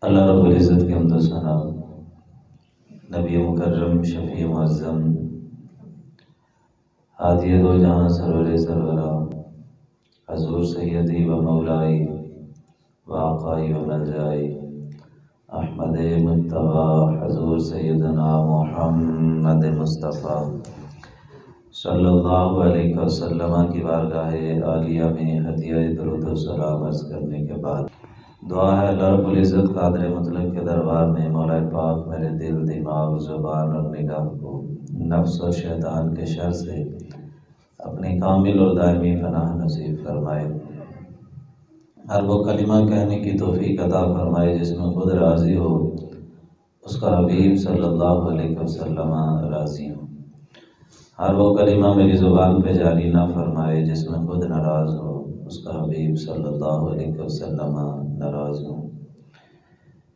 अल्लाह रब्बुल इज़्ज़त की हम्द व सना, नबी मुकर्रम शफ़ी मुअज़्ज़म हादिए दो जहाँ सरवरे सरवरा हज़ूर सैयदी व मौलाई व आक़ाई व मलजाई अहमद मुज्तबा हज़ूर सैयदना मुहम्मद मुस्तफ़ा सल्लल्लाहु अलैहि वसल्लम की बारगाह आलिया में हदिया दुरूद व सलाम अर्ज़ करने के बाद दुआ है अल्लाह रब्बुल इज़्ज़त क़ादिर मुतलक के दरबार में मौला पाक मेरे दिल, दिमाग, ज़ुबान और निगाह को नफ्स और शैतान के शर से अपनी कामिल और दायमी पनाह नसीब फरमाए। हर वो कलिमा कहने की तौफ़ीक़ अता फरमाए जिसमें खुद राज़ी हो, उसका हबीब सल्लल्लाहु अलैहि वसल्लम राज़ी हो। हर वो कलिमा मेरी ज़ुबान पे जारी ना फरमाए जिसमें खुद नाराज़ हो, उसका हबीब सल्लल्लाहु अलैहि वसल्लम नाराज़ हो।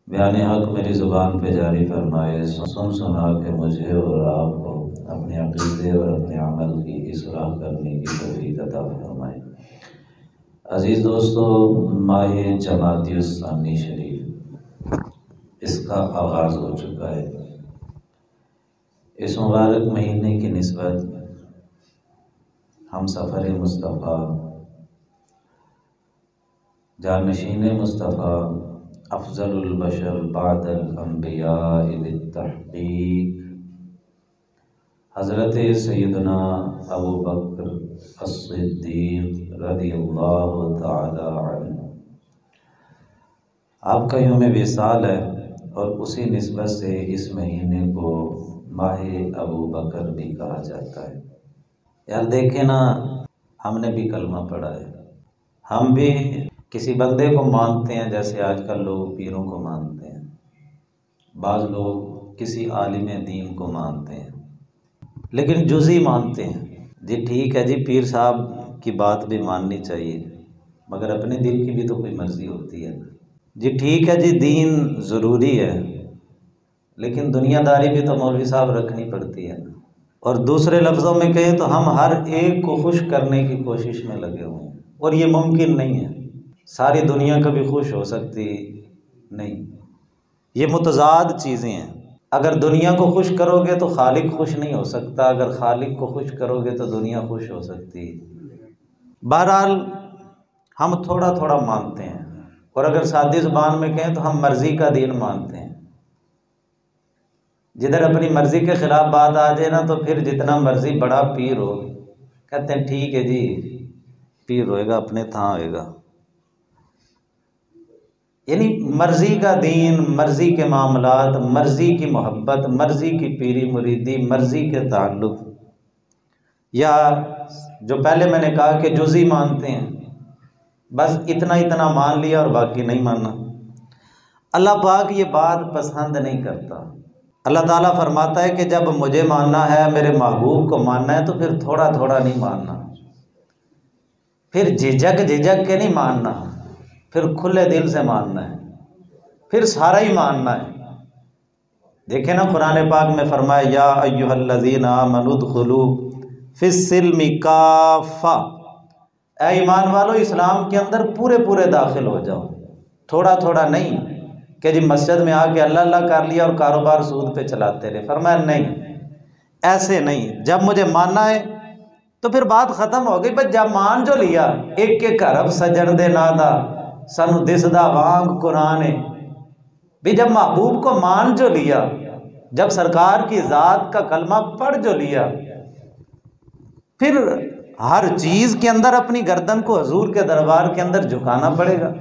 बयान हक़ मेरी ज़ुबान पे जारी फरमाए, सुन सुना के मुझे और आपको अपने अक़ीदे और अपने अमल की इस्लाह करने की तौफ़ीक़ अता फरमाए। अज़ीज़ दोस्तों, माह जमादियुस्सानी शरीफ इसका आगाज़ हो चुका है। इस मुबारक महीने की निस्बत हम सफ़र मुस्तफ़ा, जानशीन मुस्तफ़ा, अफ़ज़लुल बशर बादल अंबिया बित्तहक़ीक़ हज़रत सैयदना अबू बकर अस्सिद्दीक़ रज़ियल्लाहु तआला अन्हु आपका यौम विसाल है और उसी निस्बत से इस महीने को माह अबू बकर भी कहा जाता है। यार देखें ना, हमने भी कलमा पढ़ा है, हम भी किसी बंदे को मानते हैं जैसे आजकल लोग पीरों को मानते हैं, बाज़ लोग किसी आलिम दीन को मानते हैं, लेकिन जुज़ी मानते हैं। जी ठीक है जी, पीर साहब की बात भी माननी चाहिए, मगर अपने दिल की भी तो कोई मर्ज़ी होती है। जी ठीक है जी, दीन ज़रूरी है, लेकिन दुनियादारी भी तो मौलवी साहब रखनी पड़ती है। और दूसरे लफ्ज़ों में कहें तो हम हर एक को खुश करने की कोशिश में लगे हुए हैं, और ये मुमकिन नहीं है। सारी दुनिया कभी खुश हो सकती नहीं, ये मुतज़ाद चीज़ें हैं। अगर दुनिया को खुश करोगे तो खालिक खुश नहीं हो सकता, अगर खालिक को खुश करोगे तो दुनिया खुश हो सकती। बहरहाल हम थोड़ा थोड़ा मानते हैं, और अगर सादी ज़ुबान में कहें तो हम मर्ज़ी का दीन मानते हैं। जिधर अपनी मर्ज़ी के ख़िलाफ़ बात आ जाए ना, तो फिर जितना मर्ज़ी बड़ा पीर हो, कहते हैं ठीक है जी, पीर होएगा अपने था होएगा। यानी मर्ज़ी का दीन, मर्ज़ी के मामलात, मर्ज़ी की मोहब्बत, मर्ज़ी की पीरी मुरीदी, मर्ज़ी के ताल्लुक़, या जो पहले मैंने कहा कि जुज़ी मानते हैं, बस इतना इतना मान लिया और बाकी नहीं माना। अल्लाह पाक ये बात पसंद नहीं करता। अल्लाह ताला फरमाता है कि जब मुझे मानना है, मेरे महबूब को मानना है, तो फिर थोड़ा थोड़ा नहीं मानना, फिर झिझक झिझक के नहीं मानना, फिर खुले दिल से मानना है, फिर सारा ही मानना है। देखें ना, कुरान पाक में फरमाया, या अय्युहल्लज़ीना आमनू उदखुलू फिस्सिल्मि काफ़ा, ऐ ईमान वालो, इस्लाम के अंदर पूरे पूरे दाखिल हो जाओ, थोड़ा थोड़ा नहीं कि जी मस्जिद में आके अल्लाह अल्लाह कर लिया और कारोबार सूद पे चलाते रहे। फरमाया नहीं, ऐसे नहीं। जब मुझे मानना है तो फिर बात ख़त्म हो गई। बस जब मान जो लिया, एक के घरब सजन दे नादा सानू दिसदा वांग कुरान भी, जब महबूब को मान जो लिया, जब सरकार की ज़ात का कलमा पढ़ जो लिया, फिर हर चीज़ के अंदर अपनी गर्दन को हजूर के दरबार के अंदर झुकाना पड़ेगा,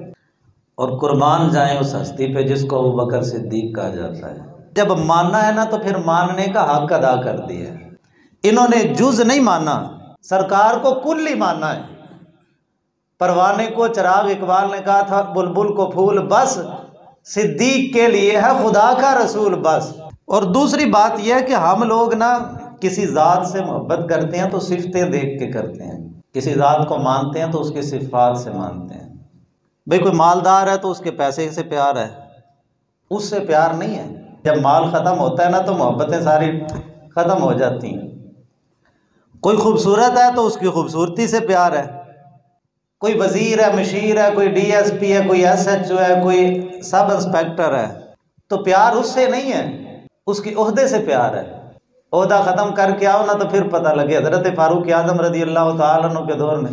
और कुर्बान जाएं उस हस्ती पे जिसको अबू बकर सिद्दीक कहा जाता है। जब मानना है ना, तो फिर मानने का हक अदा कर दिया। इन्होंने जुज नहीं माना, सरकार को कुल ही माना है। परवाने को चिराग, इकबाल ने कहा था, बुलबुल को फूल बस, सिद्दीक के लिए है खुदा का रसूल बस। और दूसरी बात यह है कि हम लोग ना किसी ज़ात से मोहब्बत करते हैं तो सिफतें देख के करते हैं, किसी ज़ात को मानते हैं तो उसकी सिफात से मानते हैं। भाई कोई मालदार है तो उसके पैसे से प्यार है, उससे प्यार नहीं है। जब माल ख़त्म होता है ना, तो मोहब्बतें सारी ख़त्म हो जाती हैं। कोई खूबसूरत है तो उसकी खूबसूरती से प्यार है, कोई वजीर है, मशीर है, कोई DSP है, कोई SHO है, कोई सब इंस्पेक्टर है, तो प्यार उससे नहीं है, उसके ओहदे से प्यार है। ओहदा ख़त्म करके आओ ना तो फिर पता लगे। हज़रत फारूक आज़म रज़ी अल्लाह तआला अन्हु के दौर में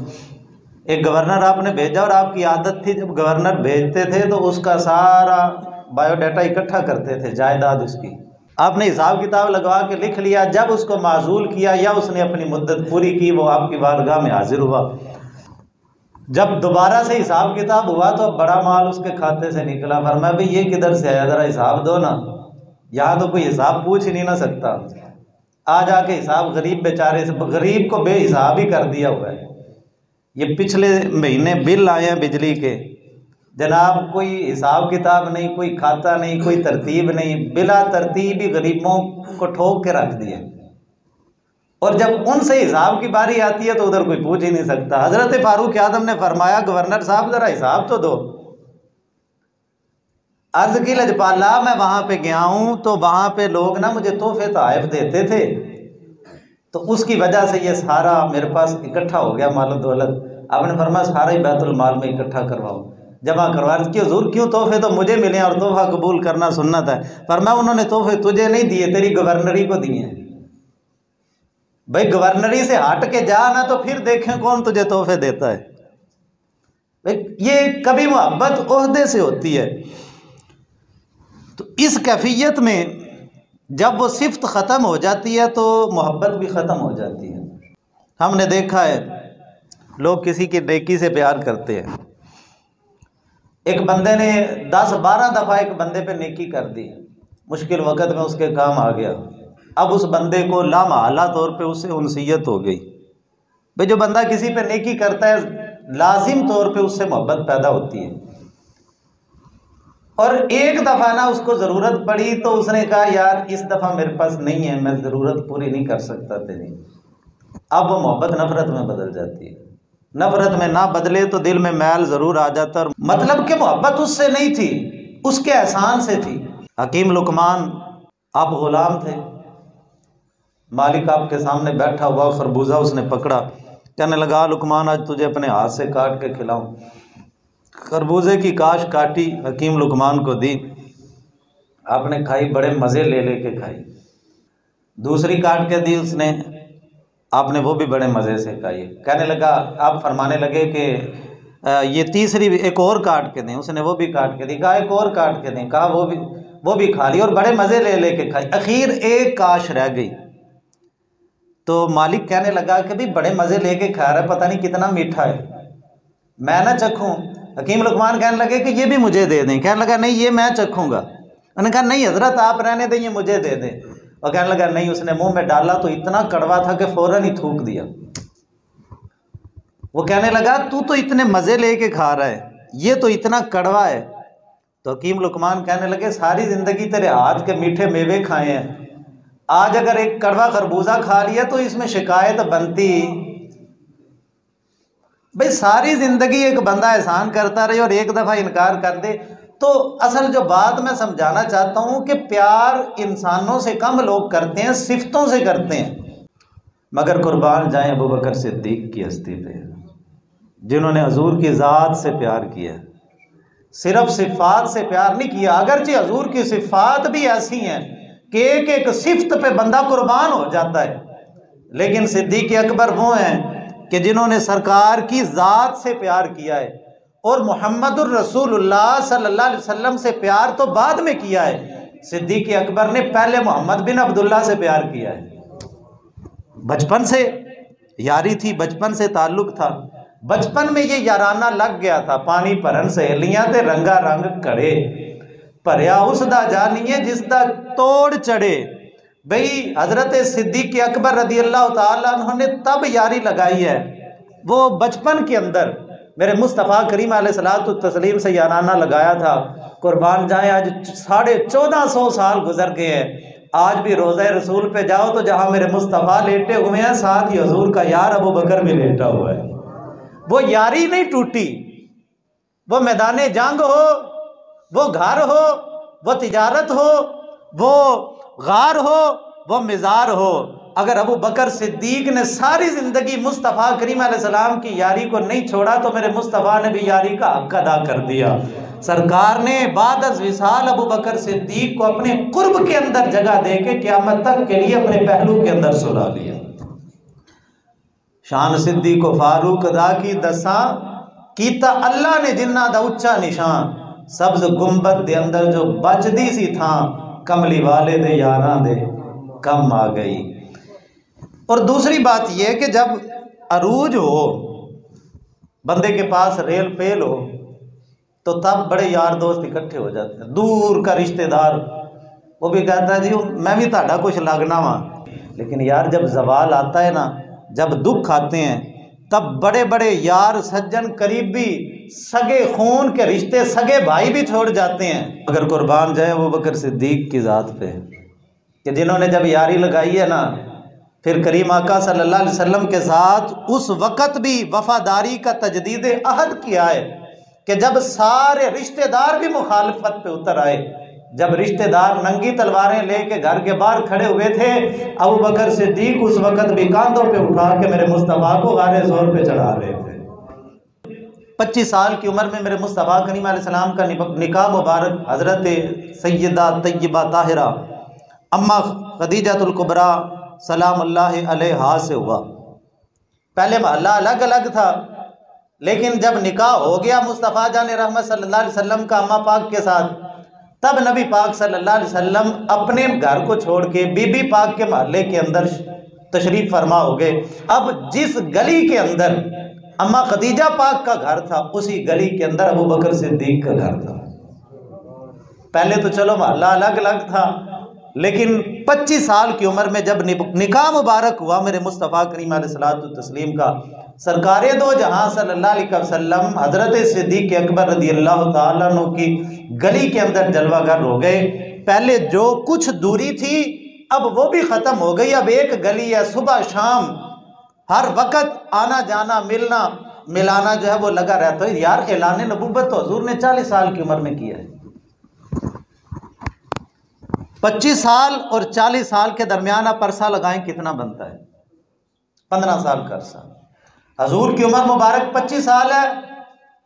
एक गवर्नर आपने भेजा, और आपकी आदत थी जब गवर्नर भेजते थे तो उसका सारा बायोडाटा इकट्ठा करते थे, जायदाद उसकी। आपने हिसाब किताब लगवा के लिख लिया, जब उसको माजूल किया या उसने अपनी मुद्दत पूरी की, वो आपकी बारगाह में हाजिर हुआ। जब दोबारा से हिसाब किताब हुआ तो बड़ा माल उसके खाते से निकला। फरमाया भाई ये किधर से आया, ज़रा हिसाब दो ना, यहाँ तो कोई हिसाब पूछ ही नहीं ना सकता। आ जाके हिसाब गरीब बेचारे से, गरीब को बेहिसाब ही कर दिया हुआ है। ये पिछले महीने बिल आए हैं बिजली के, जनाब कोई हिसाब किताब नहीं, कोई खाता नहीं, कोई तरतीब नहीं, बिला तरतीब ही गरीबों को ठोक के रख दिए। और जब उनसे हिसाब की बारी आती है तो उधर कोई पूछ ही नहीं सकता। हज़रत फारूक आज़म ने फरमाया गवर्नर साहब ज़रा हिसाब तो दो। अर्ज की लजपाला, मैं वहाँ पे गया हूँ तो वहाँ पे लोग ना मुझे तोहफे तोहफ़ देते थे, तो उसकी वजह से ये सारा मेरे पास इकट्ठा हो गया माल दौलत। आपने फरमाया सारा ही बैतुल माल में इकट्ठा करवाओ, जमा करवा। क्यों हुजूर, क्यों? तोहफे तो मुझे मिले और तोहफा कबूल करना सुन्नत है। फरमाया उन्होंने तोहफे तुझे नहीं दिए, तेरी गवर्नरी को दिए हैं। भाई गवर्नरी से हट के जा ना तो फिर देखें कौन तुझे तोहफे देता है। भाई ये कभी मोहब्बत ओहदे से होती है। तो इस कैफियत में जब वो सिफ्त ख़त्म हो जाती है तो मोहब्बत भी ख़त्म हो जाती है। हमने देखा है लोग किसी की नेकी से प्यार करते हैं। एक बंदे ने 10-12 दफ़ा एक बंदे पे नेकी कर दी, मुश्किल वक़्त में उसके काम आ गया। अब उस बंदे को लामहल्ला तौर पे उससे उनसीयत हो गई। भाई जो बंदा किसी पे नेकी करता है लाजिम तौर पे उससे मोहब्बत पैदा होती है। और एक दफ़ा ना उसको ज़रूरत पड़ी तो उसने कहा यार इस दफ़ा मेरे पास नहीं है, मैं ज़रूरत पूरी नहीं कर सकता तेरी। अब वो मोहब्बत नफ़रत में बदल जाती है। नफ़रत में ना बदले तो दिल में मैल ज़रूर आ जाता है। मतलब कि मोहब्बत उससे नहीं थी, उसके एहसान से थी। हकीम लुकमान आप ग़ुलाम थे, मालिक आपके सामने बैठा हुआ, खरबूजा उसने पकड़ा, कहने लगा लुकमान आज तुझे अपने हाथ से काट के खिलाऊं। खरबूजे की काश काटी, हकीम लुकमान को दी, आपने खाई, बड़े मज़े ले लेके खाई। दूसरी काट के दी उसने, आपने वो भी बड़े मज़े से खाई। कहने लगा, आप फरमाने लगे कि ये तीसरी एक और काट के दें, उसने वो भी काट के दी। कहा एक और काट के दें, कहा वो भी खा ली और बड़े मज़े ले लेके खाई। आखिर एक काश रह गई तो मालिक कहने लगा कि भाई बड़े मज़े लेके खा रहा है, पता नहीं कितना मीठा है, मैं ना चखूँ। हकीम लुकमान कहने लगे कि ये भी मुझे दे दें। कहने लगा नहीं ये मैं चखूँगा। उन्होंने कहा नहीं हज़रत आप रहने दें, ये मुझे दे दें। और कहने लगा नहीं। उसने मुंह में डाला तो इतना कड़वा था कि फ़ौरन ही थूक दिया। वो कहने लगा तू तो इतने मज़े लेके खा रहा है, ये तो इतना कड़वा है। तो हकीम लुकमान कहने लगे सारी ज़िंदगी तेरे हाथ के मीठे मेवे खाए हैं, आज अगर एक कड़वा खरबूजा खा लिया तो इसमें शिकायत बनती। भाई सारी ज़िंदगी एक बंदा एहसान करता रहे और एक दफ़ा इनकार कर दे। तो असल जो बात मैं समझाना चाहता हूँ कि प्यार इंसानों से कम लोग करते हैं, सिफ्तों से करते हैं। मगर कुर्बान जाएं अबू बकर सिद्दीक की हस्ती पे, जिन्होंने हजूर की ज़ात से प्यार किया, सिर्फ सिफ़ात से प्यार नहीं किया। अगरचे हजूर की सिफ़ात भी ऐसी हैं कि एक एक सिफ्त पे बंदा कुर्बान हो जाता है, लेकिन सिद्दीक़ अकबर वो हैं कि जिन्होंने सरकार की ज़ात से प्यार किया है। और मुहम्मदुर रसूलुल्लाह सल्लल्लाहु अलैहि वसल्लम से प्यार तो बाद में किया है। सिद्दीक़ अकबर ने पहले मोहम्मद बिन अब्दुल्ला से प्यार किया है। बचपन से यारी थी, बचपन से ताल्लुक़ था, बचपन में ये याराना लग गया था। पानी भरन सहेलियां ते रंगा रंग कड़े, भरिया उसदा जानिए जिसदा तोड़ चढ़े। भाई हज़रत सिद्दीक़ अकबर रज़ी अल्लाह ताला अन्हु ने तब यारी लगाई है, वो बचपन के अंदर मेरे मुस्तफ़ा करीम अलैहिस्सलातु तस्लीम से याराना लगाया था। कुर्बान जाए आज 1450 साल गुजर गए हैं, आज भी रोज़े रसूल पे जाओ तो जहाँ मेरे मुस्तफ़ा लेटे हुए हैं साथ ही हजूर का यार अबू बकर भी लेटा हुआ है। वो यारी नहीं टूटी। वो मैदान जंग हो, वो घर हो, वो तिजारत हो, वो गार हो, वो मिज़ार हो, अगर अबू बकर सिद्दीक ने सारी ज़िंदगी मुस्तफ़ा करीम अलैहिस्सलाम की यारी को नहीं छोड़ा तो मेरे मुस्तफ़ा ने भी यारी का हक अदा कर दिया। सरकार ने बाद अज़ विसाल अबू बकर सिद्दीक को अपने कुर्ब के अंदर जगह दे के क़यामत तक के लिए अपने पहलू के अंदर सुला लिया। शान सिद्दीक को फारूक अदा की दसा कीता अल्लाह ने जिन्ना दा उच्चा निशान सब्ज गुंबद दे अंदर जो बचदी सी था कमली वाले दे यारां दे कम आ गई। और दूसरी बात यह कि जब अरूज हो, बंदे के पास रेल पेल हो, तो तब बड़े यार दोस्त इकट्ठे हो जाते हैं। दूर का रिश्तेदार वो भी कहता है जी मैं भी ताड़ा कुछ लगना वहाँ। लेकिन यार जब जवाल आता है ना, जब दुख आते हैं, तब बड़े बड़े यार सज्जन करीबी सगे खून के रिश्ते सगे भाई भी छोड़ जाते हैं। अगर कुर्बान जाए वो बकर सिद्दीक की ज़ात पे कि जिन्होंने जब यारी लगाई है ना, फिर करीम आका सल्लल्लाहु अलैहि वसल्लम के साथ उस वक़्त भी वफादारी का तजदीद अहद किया है कि जब सारे रिश्तेदार भी मुखालफत पे उतर आए, जब रिश्तेदार नंगी तलवारें लेके घर के बाहर खड़े हुए थे, अबू बकर सिद्दीक उस वक़्त भी कांधों पे उठा के मेरे मुस्तफ़ा को गारे ज़ोर पे चढ़ा रहे थे। 25 साल की उम्र में मेरे मुस्तफ़ा करीम अलैहिस्सलाम का निकाह मुबारक हज़रत सैयदा तय्यबा ताहिरा अम्मा खदीजतुल कुबरा सलामुल्लाहि अलैहा से हुआ। पहले महल्ला अलग अलग था, लेकिन जब निकाह हो गया मुस्तफ़ा जान रहमत सल्लल्लाहु अलैहि वसल्लम का अम्मा पाक के साथ, तब नबी पाक सल्लल्लाहु अलैहि वसल्लम अपने घर को छोड़ के बीबी पाक के महल्ले के अंदर तशरीफ फरमा हो गए। अब जिस गली के अंदर अम्मा खदीजा पाक का घर था, उसी गली के अंदर अबू बकर सिद्दीक का घर था। पहले तो चलो महल्ला अलग अलग था, लेकिन 25 साल की उम्र में जब निकाह मुबारक हुआ मेरे मुस्तफ़ा करीम अलैहिस्सलातु तस्लीम का, सरकारे दो जहां सल्लल्लाहु अलैहि वसल्लम हज़रत सिद्दीक़ अकबर रज़ियल्लाहु ताला अन्हु की गली के अंदर जलवागर हो गए। पहले जो कुछ दूरी थी अब वो भी ख़त्म हो गई। अब एक गली है, सुबह शाम हर वक़्त आना जाना मिलना मिलाना जो है वो लगा रहता है। यार ऐलान नबूवत तो हुज़ूर ने 40 साल की उम्र में किया है। 25 साल और 40 साल के दरमियान आप अरसा लगाएं कितना बनता है? 15 साल का अरसा। हजूर की उम्र मुबारक 25 साल है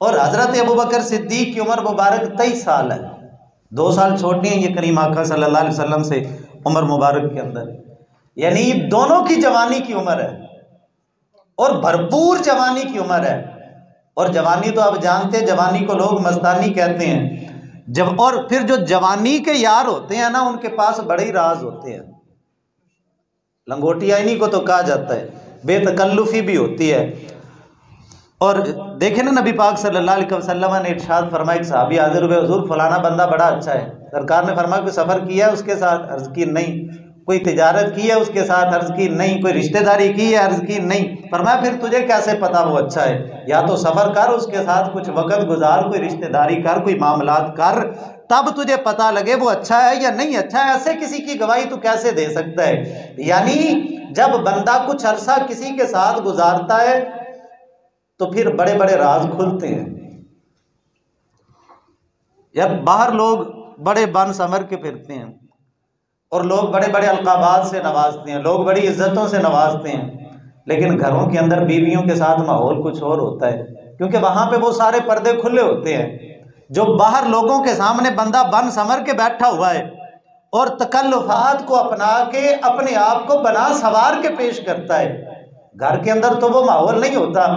और हजरत अबू बकर सिद्दीक की उम्र मुबारक 23 साल है। 2 साल छोटी हैं ये करीम आका सल्लल्लाहु अलैहि वसल्लम से उम्र मुबारक के अंदर, यानी दोनों की जवानी की उम्र है और भरपूर जवानी की उम्र है। और जवानी तो आप जानते हैं, जवानी को लोग मस्तानी कहते हैं। जब और फिर जो जवानी के यार होते हैं ना, उनके पास बड़े ही राज होते हैं। लंगोटिया इन्हीं को तो कहा जाता है, बेतकल्लुफी भी होती है। और देखे ना नबी पाक सल्लल्लाहु अलैहि वसल्लम ने इरशाद फरमाया कि सहाबी हाजिर हुए, हुजूर फलाना बंदा बड़ा अच्छा है। सरकार ने फरमाया कोई सफ़र किया है उसके साथ? अर्ज़ की नहीं। कोई तिजारत की है उसके साथ? अर्ज़ की नहीं। कोई रिश्तेदारी की है? अर्ज़ की नहीं। फरमाया फिर तुझे कैसे पता वो अच्छा है? या तो सफ़र कर उसके साथ, कुछ वक़्त गुजार, कोई रिश्तेदारी कर, कोई मामलात कर, तब तुझे पता लगे वो अच्छा है या नहीं अच्छा है। ऐसे किसी की गवाही तू कैसे दे सकता है? यानी जब बंदा कुछ अरसा किसी के साथ गुजारता है तो फिर बड़े बड़े राज खुलते हैं। यार बाहर लोग बड़े बन समर के फिरते हैं और लोग बड़े बड़े अलकाबात से नवाजते हैं, लोग बड़ी इज्जतों से नवाजते हैं, लेकिन घरों के अंदर बीवियों के साथ माहौल कुछ और होता है, क्योंकि वहाँ पे वो सारे पर्दे खुले होते हैं। जो बाहर लोगों के सामने बंदा बन समर के बैठा हुआ है और तकल्लुफात को अपना के अपने आप को बना सवार के पेश करता है, घर के अंदर तो वो माहौल नहीं होता।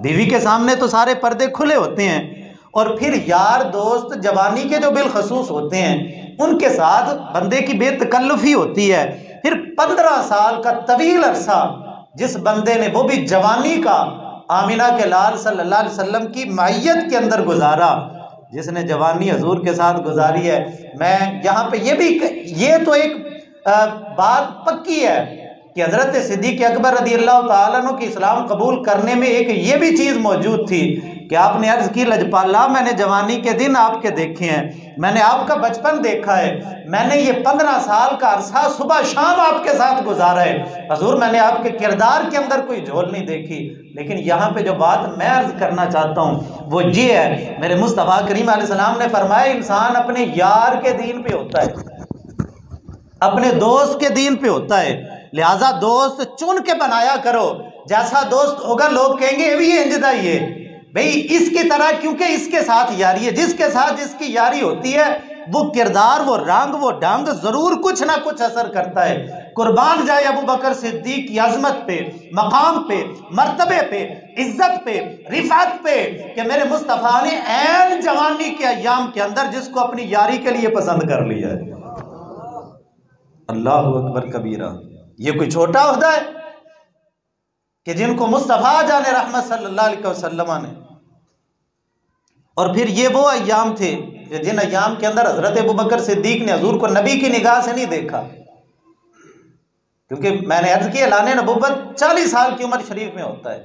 बीवी के सामने तो सारे पर्दे खुले होते हैं। और फिर यार दोस्त जवानी के जो बिलखसूस होते हैं उनके साथ बंदे की बेतकल्लुफी होती है। फिर 15 साल का तवील अरसा जिस बंदे ने, वो भी जवानी का, आमिना के लाल सल्लल्लाहु अलैहि वसल्लम की मायत के अंदर गुजारा, जिसने जवानी हजूर के साथ गुजारी है। मैं यहाँ पे ये तो एक बात पक्की है कि हज़रत सिद्दीक़ अकबर रज़ियल्लाहु ताला अन्हु की इस्लाम कबूल करने में एक ये भी चीज़ मौजूद थी कि आपने अर्ज़ की लजपाला मैंने जवानी के दिन आपके देखे हैं, मैंने आपका बचपन देखा है, मैंने ये 15 साल का अरसा सुबह शाम आपके साथ गुजारा है हजूर, मैंने आपके किरदार के अंदर कोई झोल नहीं देखी। लेकिन यहाँ पे जो बात मैं अर्ज़ करना चाहता हूँ वो ये है, मेरे मुस्तफ़ा करीम अलैहिस्सलाम ने फरमाया इंसान अपने यार के दीन पे होता है, अपने दोस्त के दीन पे होता है। लिहाजा दोस्त चुन के बनाया करो, जैसा दोस्त होगा लोग कहेंगे ये भी इंजदा ही है भाई इसकी तरह, क्योंकि इसके साथ यारी है। जिसके साथ जिसकी यारी होती है वो किरदार, वो रंग, वो ढंग जरूर कुछ ना कुछ असर करता है। कुर्बान जाए अबू बकर सिद्दीक की अजमत पे, मकाम पे, मर्तबे पे, इज्जत पे, रिफात पे, कि मेरे मुस्तफ़ा ने ऐन जवानी के अय्याम के अंदर जिसको अपनी यारी के लिए पसंद कर लिया है। अल्लाहु अकबर कबीरा। ये कोई छोटा ओहदा है कि जिनको मुस्तफ़ा जाने रहमत सल्लल्लाहु अलैहि वसल्लम ने, और फिर ये वो अय्याम थे जिन अय्याम के अंदर हजरत अबू बकर सिद्दीक ने हजूर को नबी की निगाह से नहीं देखा, क्योंकि मैंने अर्ज किया ऐलान नबुव्वत 40 साल की उम्र शरीफ में होता है।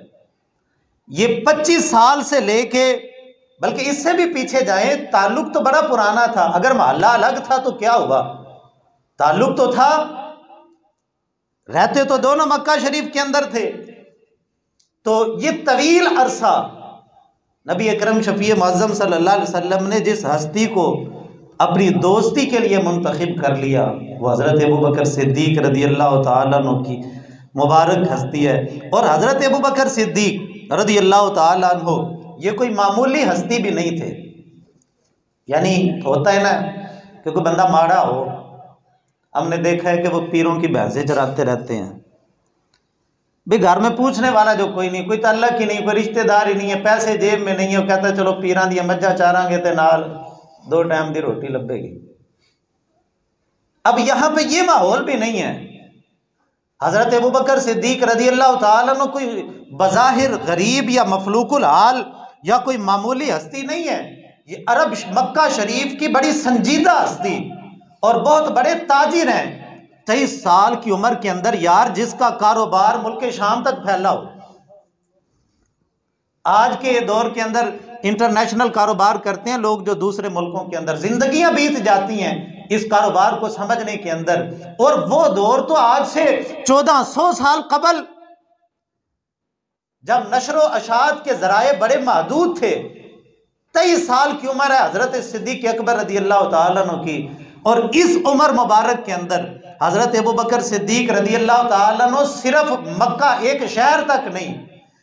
ये 25 साल से लेके बल्कि इससे भी पीछे जाए, ताल्लुक तो बड़ा पुराना था। अगर मोहल्ला अलग था तो क्या हुआ, ताल्लुक तो था, रहते तो दोनों मक्का शरीफ के अंदर थे। तो ये तवील अरसा नबी अकरम शफी मुअज़्ज़म सल्लल्लाहु अलैहि वसल्लम ने जिस हस्ती को अपनी दोस्ती के लिए मुंतखब कर लिया वो हज़रत अबू बकर सिद्दीक रज़ियल्लाहु ताला अन्हु की मुबारक हस्ती है। और हज़रत अबू बकर सिद्दीक रज़ियल्लाहु ताला अन्हु ये कोई मामूली हस्ती भी नहीं थे। यानी होता है ना कि कोई बंदा माड़ा हो, हमने देखा है कि वो पीरों की भैंसें चराते रहते हैं, भाई घर में पूछने वाला जो कोई नहीं, कोई तल्लक ही नहीं, कोई रिश्तेदार ही नहीं है, पैसे जेब में नहीं है, वो कहता चलो पीरां दी मज्जा चारांगे ते नाल 2 टाइम की रोटी लभेगी। अब यहां पे ये माहौल भी नहीं है। हजरत अबू बकर सिद्दीक रज़ियल्लाहु ताला अन्हु कोई बज़ाहिर गरीब या मफलूकुल हाल या कोई मामूली हस्ती नहीं है। ये अरब मक्का शरीफ की बड़ी संजीदा हस्ती और बहुत बड़े ताजिर हैं। 23 साल की उम्र के अंदर यार जिसका कारोबार मुल्क शाम तक फैला हो, आज के दौर के अंदर इंटरनेशनल कारोबार करते हैं लोग जो दूसरे मुल्कों के अंदर, जिंदगियां बीत जाती हैं इस कारोबार को समझने के अंदर। और वो दौर तो आज से 1400 साल कबल, जब नशरो अशात के जराए बड़े महदूद थे। 23 साल की उम्र है हजरत सिद्दीक अकबर रज़ियल्लाहु ताला अन्हु की, और इस उम्र मुबारक के अंदर हजरत अबू बकर सिद्दीक रज़ियल्लाहु ताला अन्हु सिर्फ मक्का एक शहर तक नहीं,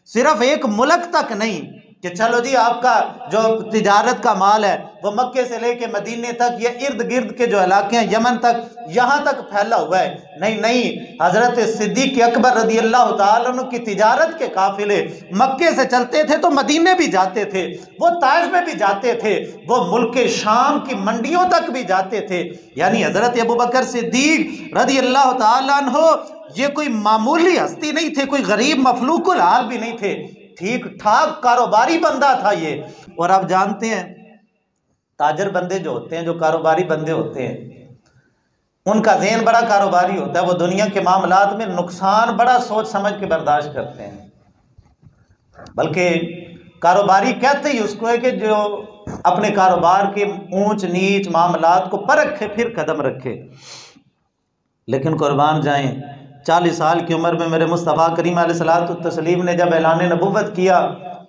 सिर्फ एक मुल्क तक नहीं कि चलो जी आपका जो तिजारत का माल है वो मक्के से लेके मदीने तक, ये इर्द गिर्द के जो इलाके हैं यमन तक, यहाँ तक फैला हुआ है। नहीं नहीं, हजरत सिद्दीक अकबर रज़ियल्लाहु ताला अन्हु की तिजारत के काफिले मक्के से चलते थे तो मदीने भी जाते थे, वो ताइफ में भी जाते थे, वो मुल्क शाम की मंडियों तक भी जाते थे। यानी हजरत अबू बकर सिद्दीक रज़ियल्लाहु ताला अन्हु ये कोई मामूली हस्ती नहीं थे, कोई गरीब मफलूकुल हाल भी नहीं थे, ठीक ठाक कारोबारी बंदा था ये। और आप जानते हैं ताजर बंदे जो होते हैं, जो कारोबारी बंदे होते हैं, उनका ज़हन बड़ा कारोबारी होता है। वो दुनिया के मामलात में नुकसान बड़ा सोच समझ के बर्दाश्त करते हैं। बल्कि कारोबारी कहते ही उसको है कि जो अपने कारोबार के ऊंच नीच मामलात को परखे फिर कदम रखे। लेकिन कुर्बान जाएं, 40 साल की उम्र में मेरे मुस्तफ़ा करीम अलैहिस्सलातु तस्लीम ने जब ऐलान नबुव्वत किया,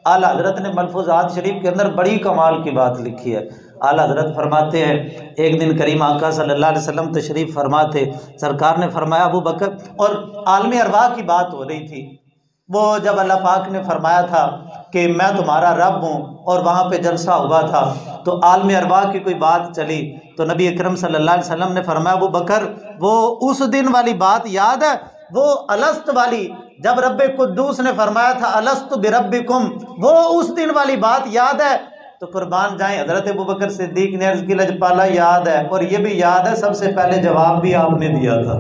आला हज़रत ने मलफूज़ात शरीफ के अंदर बड़ी कमाल की बात लिखी है। आला हज़रत फरमाते हैं, एक दिन करीम आका सल्लल्लाहु अलैहि वसल्लम तशरीफ़ फरमा थे, सरकार ने फरमाया अबू बकर, और आलम अरवाह की बात हो रही थी। वो जब अल्लाह पाक ने फरमाया था कि मैं तुम्हारा रब हूँ, और वहाँ पे जलसा हुआ था, तो आलम अरवाह की कोई बात चली, तो नबी अकरम सल्लल्लाहु अलैहि वसल्लम ने फरमाया अबू बकर, वो उस दिन वाली बात याद है, वो अलस्त वाली, जब रब्बे कुद्दूस ने फरमाया था अलस्तु बिरब्बिकुम, वो उस दिन वाली बात याद है? तो कुर्बान जाएं, हजरत अबू बकर सिद्दीक ने अर्ज़ की लजपाला याद है, और ये भी याद है सबसे पहले जवाब भी आपने दिया था।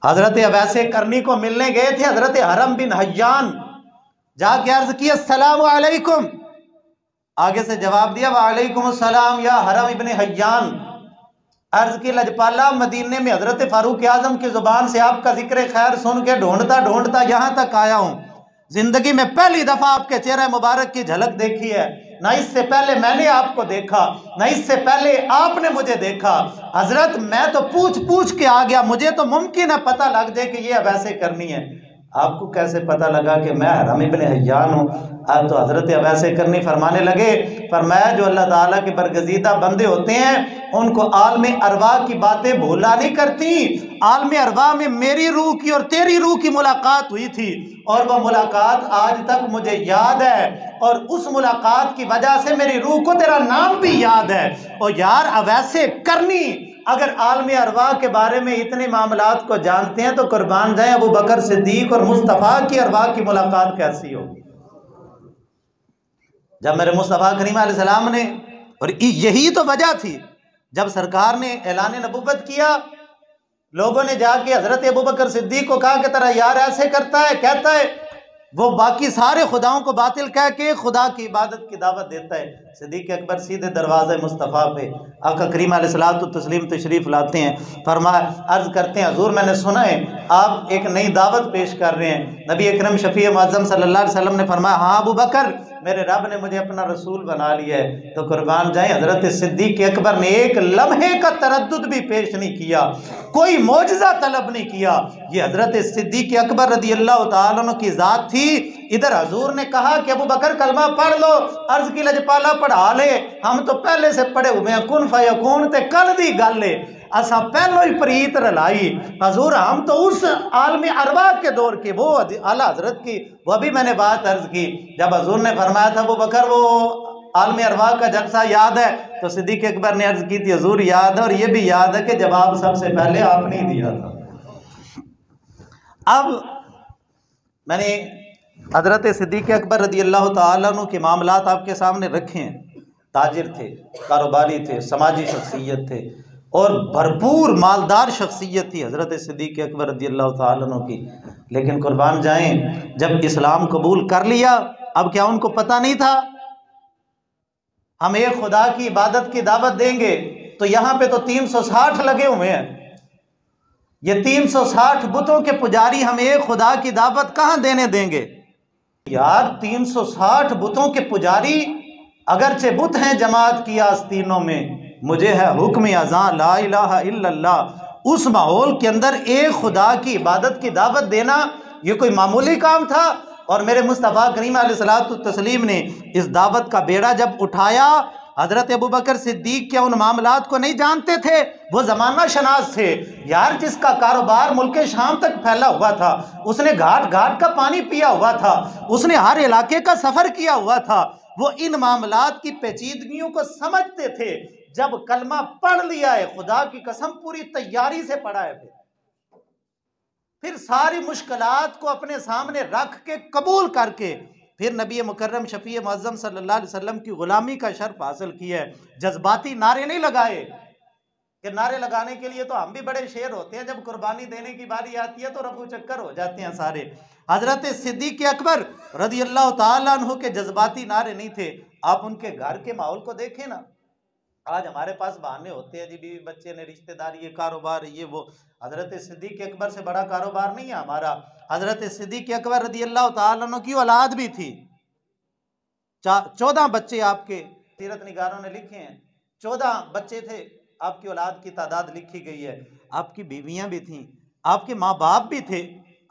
हजरत अवैसे करनी को मिलने गए थे हजरत हरम बिन हय्यान, जाके अर्ज किया अस्सलामु अलैकुम, आगे से जवाब दिया वालेकुम अस्सलाम या हरम इब्न हय्यान। अर्ज की लजपाला, मदीने में हजरत फारूक आजम की जुबान से आपका जिक्र खैर सुन के ढूंढता ढूंढता यहाँ तक आया हूँ। जिंदगी में पहली दफा आपके चेहरे मुबारक की झलक देखी है, ना इससे पहले मैंने आपको देखा, ना इससे पहले आपने मुझे देखा। हजरत मैं तो पूछ पूछ के आ गया, मुझे तो मुमकिन है पता लग जाए कि ये वैसे करनी है, आपको कैसे पता लगा कि मैं हरम इब्न हय्यान हूँ? अब तो हजरत वैसे करनी फरमाने लगे, फरमाया जो अल्लाह ताला के बरगजीदा बंदे होते हैं उनको आलम अरवा की बातें भूला नहीं करती। आलम अरवा में मेरी रूह की और तेरी रूह की मुलाकात हुई थी और वह मुलाकात आज तक मुझे याद है, और उस मुलाकात की वजह से मेरी रूह को तेरा नाम भी याद है। और यार अवैसे करनी, अगर आलम अरवा के बारे में इतने मामलात को जानते हैं तो कुर्बान जाए अबू बकर सिद्दीक और मुस्तफ़ा की अरवा की मुलाकात कैसी होगी। जब मेरे मुस्तफ़ा करीम अलैहिस्सलाम ने, और यही तो वजह थी जब सरकार ने ऐलान नबुव्वत किया, लोगों ने जाके हजरत अबू बकर सिद्दीक को कहा कि तेरा यार ऐसे करता है, कहता है वो बाकी सारे खुदाओं को बातिल कह के खुदा की इबादत की दावत देता है। सिद्दीक अकबर सीधे दरवाज़े मुस्तफ़ा पे आका करीम अलैहिस्सलातु तस्लीम तशरीफ़ लाते हैं, फरमाया अर्ज़ करते हैं हुज़ूर मैंने सुना है आप एक नई दावत पेश कर रहे हैं। नबी अकरम शफ़ी मुअज़्ज़म सल्लल्लाहु अलैहि वसल्लम ने फरमाया हाँ अबू बकर, मेरे रब ने मुझे अपना रसूल बना लिया है। तो कुर्बान जाए हजरत सिद्दीक अकबर ने एक लम्हे का तरद्दुद भी पेश नहीं किया, कोई मौजज़ा तलब नहीं किया। ये हजरत सिद्दीक अकबर रज़ी अल्लाह तआला अन्हु की ज़ात थी। इधर हजूर ने कहा कि अबू बकर कलमा पढ़ लो, अर्ज की लजपाला पढ़ा ले, हम तो पहले से पढ़े हुए हैं, कुन फयकून ते कल दी गल है, असा पहलो ही प्रीत रलाई। हजूर हम तो उस आलमी अरवा के दौर के, वो आला हजरत की वो भी मैंने बात अर्ज की जब हजूर ने फरमाया था अबू बकर वो आलमी अरवा का जलसा याद है, तो सिद्दीक अकबर ने अर्ज की थी हजूर याद है, और ये भी याद है कि जवाब सबसे पहले आपने ही दिया था। अब मैंने हजरत सिद्दीक अकबर रज़ी अल्लाह तआला अन्हु के मामलात आपके सामने रखे हैं। ताजिर थे, कारोबारी थे, समाजी शख्सियत थे और भरपूर मालदार शख्सियत थी हजरत सिद्दीक अकबर रज़ी अल्लाह तआला अन्हु की। लेकिन कुर्बान जाएं जब इस्लाम कबूल कर लिया, अब क्या उनको पता नहीं था हम एक खुदा की इबादत की दावत देंगे तो यहाँ पे तो 360 लगे हुए हैं, ये 360 बुतों के पुजारी हम एक खुदा की दावत कहाँ देने देंगे। यार 360 बुतों के पुजारी, अगरचे बुत हैं जमात की आस्तीनों में, मुझे है हुक्म अज़ां ला इलाहा इल्लल्लाह। उस माहौल के अंदर एक खुदा की इबादत की दावत देना ये कोई मामूली काम था। और मेरे मुस्तफ़ा करीम अलैहिस्सलातु तस्लीम ने इस दावत का बेड़ा जब उठाया, हजरत अबू बकर सिद्दीक क्या उन मामलात को नहीं जानते थे, वो ज़माना शनास थे। यार जिसका कारोबार मुल्क शाम तक फैला हुआ था, उसने घाट घाट का पानी पिया हुआ था, उसने हर इलाके का सफ़र किया हुआ था, वो इन मामलात की पेचीदगियों को समझते थे। जब कलमा पढ़ लिया है, खुदा की कसम पूरी तैयारी से पढ़ा है, फिर सारी मुश्किलात को अपने सामने रख के कबूल करके फिर नबी मुकर्रम शफ़ी मुअज़्ज़म सल्लल्लाहु अलैहि वसल्लम की ग़ुलामी का शर्फ हासिल किया है। जज्बाती नारे नहीं लगाए कि नारे लगाने के लिए तो हम भी बड़े शेर होते हैं, जब कुर्बानी देने की बारी आती है तो रफू चक्कर हो जाते हैं सारे। हजरत सिद्दीक अकबर रज़ी अल्लाह तआला अन्हु के जज्बाती नारे नहीं थे। आप उनके घर के माहौल को देखें ना, आज हमारे पास बहाने होते हैं जी, बीवी बच्चे ने, रिश्तेदारी, ये कारोबार, ये वो। हजरत सिद्दीक अकबर से बड़ा कारोबार नहीं है हमारा। हजरत सिद्दीक अकबर रज़ी अल्लाह तआला अन्हु की औलाद भी थी, 14 बच्चे आपके सीरत निगारों ने लिखे हैं, 14 बच्चे थे, आपकी औलाद की तादाद लिखी गई है। आपकी बीवियां भी थीं, आपके माँ बाप भी थे,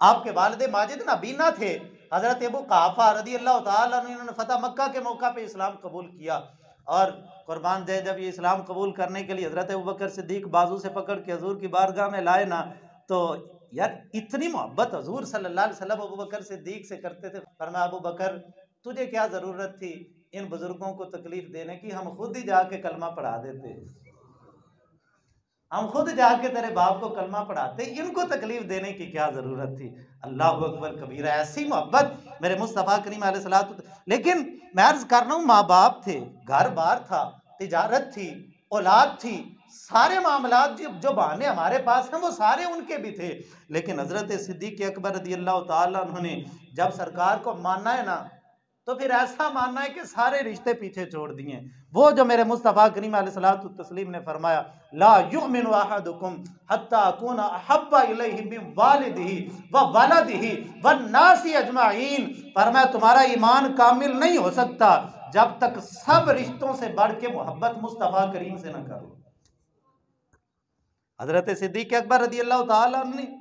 आपके वालिद माजिद नबीना थे। हजरत अबू कहाफा रज़ी अल्लाह तआला अन्हु, इन्होंने फतह मक्का के मौका पे इस्लाम कबूल किया। और कुर्बान जाए जब ये इस्लाम कबूल करने के लिए हजरत अबू बकर सिद्दीक बाजू से पकड़ के हजूर की बारगाह में लाए ना, तो यार इतनी मोहब्बत हजूर सल्लल्लाहु अलैहि वसल्लम अबू बकर सिद्दीक से करते थे। फरमाया अबू बकर तुझे क्या ज़रूरत थी इन बुजुर्गों को तकलीफ देने की, हम खुद ही जाके कलमा पढ़ा देते, हम खुद जाके तेरे बाप को कलमा पढ़ाते, इनको तकलीफ देने की क्या ज़रूरत थी। अल्लाहु अकबर कबीरा। ऐसी मोहब्बत मेरे मुस्तफ़ा करीम अलैहिस्सलातु। लेकिन मैं अर्ज़ कर रहा हूँ, माँ बाप थे, घर बार था, तिजारत थी, औलाद थी, सारे मामलात जो बहाने हमारे पास हैं वो सारे उनके भी थे। लेकिन हज़रत सिद्दीक अकबर रज़ी अल्लाह तआला अन्हु ने जब सरकार को मानना है ना, तो फिर ऐसा मानना है कि सारे रिश्ते पीछे छोड़ दिए। वो जो मेरे मुस्तफ़ा करीम अलैहिस्सलातु तस्लीम ने फरमाया, ला युमिनु अहदुकुम हत्ता अकूना अहब्बा इलैहि मिन वालिदिही व वलदिही वन नासी अजमाइन। फरमाया तुम्हारा ईमान कामिल नहीं हो सकता जब तक सब रिश्तों से बढ़ के मोहब्बत मुस्तफ़ा करीम से न करो। हजरत सिद्दीक अकबर रज़ी अल्लाह तआला अन्हु ने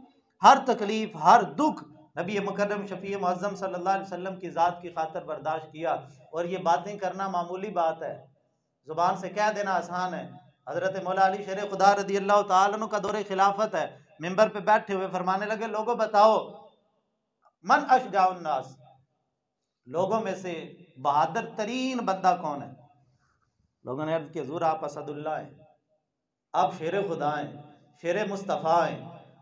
हर तकलीफ, हर दुख नबी मुकर्रम शफ़ी मुअज़्ज़म सल्लल्लाहु अलैहि वसल्लम की ज़ात की खातर बर्दाश्त किया। और ये बातें करना मामूली बात है, ज़ुबान से कह देना आसान है, हज़रत मौला अली शेर खुदा रज़ी अल्लाह तआला अन्हु का दौरे खिलाफत है, मिंबर पे बैठे हुए फरमाने लगे, लोगों बताओ मन अशजाउन नास, लोगों में से बहादुर तरीन बंदा कौन है? लोगों ने अर्ज किया, हुजूर आप असदुल्लाह हैं, आप शेर खुदा हैं, शेर मुस्तफ़ा हैं,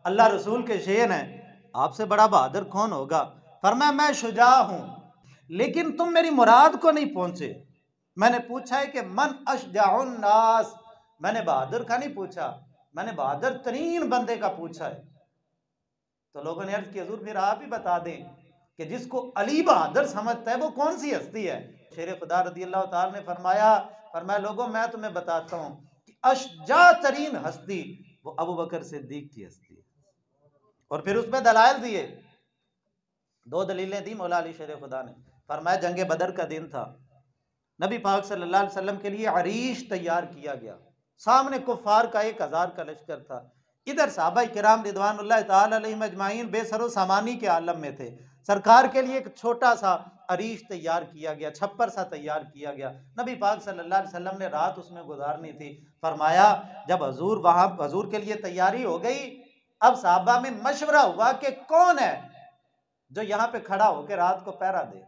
अल्लाह रसूल के शेर हैं, आपसे बड़ा बहादुर कौन होगा? फरमाया मैं शुजा हूं, लेकिन तुम मेरी मुराद को नहीं पहुंचे। मैंने पूछा है कि मन अशजाउन नास, मैंने बहादुर का नहीं पूछा, मैंने बहादुर तरीन बंदे का पूछा है। तो लोगों ने अर्ज किया, हुजूर फिर आप ही बता दें कि जिसको अली बहादुर समझता है वो कौन सी हस्ती है? शेर खुदा रज़ी अल्लाह तआला ने फरमाया लोगों मैं तुम्हें बताता हूं कि अशजा तरीन हस्ती वो अबू बकर सिद्दीक की हस्ती है। और फिर उसमें दलाइल दिए, 2 दलीलें दी मौला अली शेर खुदा ने। फरमाया जंग बदर का दिन था, नबी पाक सल्लल्लाहु अलैहि वसल्लम के लिए अरीश तैयार किया गया, सामने कुफार का 1000 का लश्कर था, इधर सहाबा किराम रिदवानुल्लाह तआला अलैहिम अजमाइन बेसरो सामानी के आलम में थे। सरकार के लिए एक छोटा सा अरीश तैयार किया गया, छप्पर सा तैयार किया गया, नबी पाक सल्लल्लाहु अलैहि वसल्लम ने रात उसमें गुजारनी थी। फरमाया जब हजूर के लिए तैयारी हो गई, अब साहबा में मशवरा हुआ कि कौन है जो यहाँ पे खड़ा होकर रात को पहरा दे।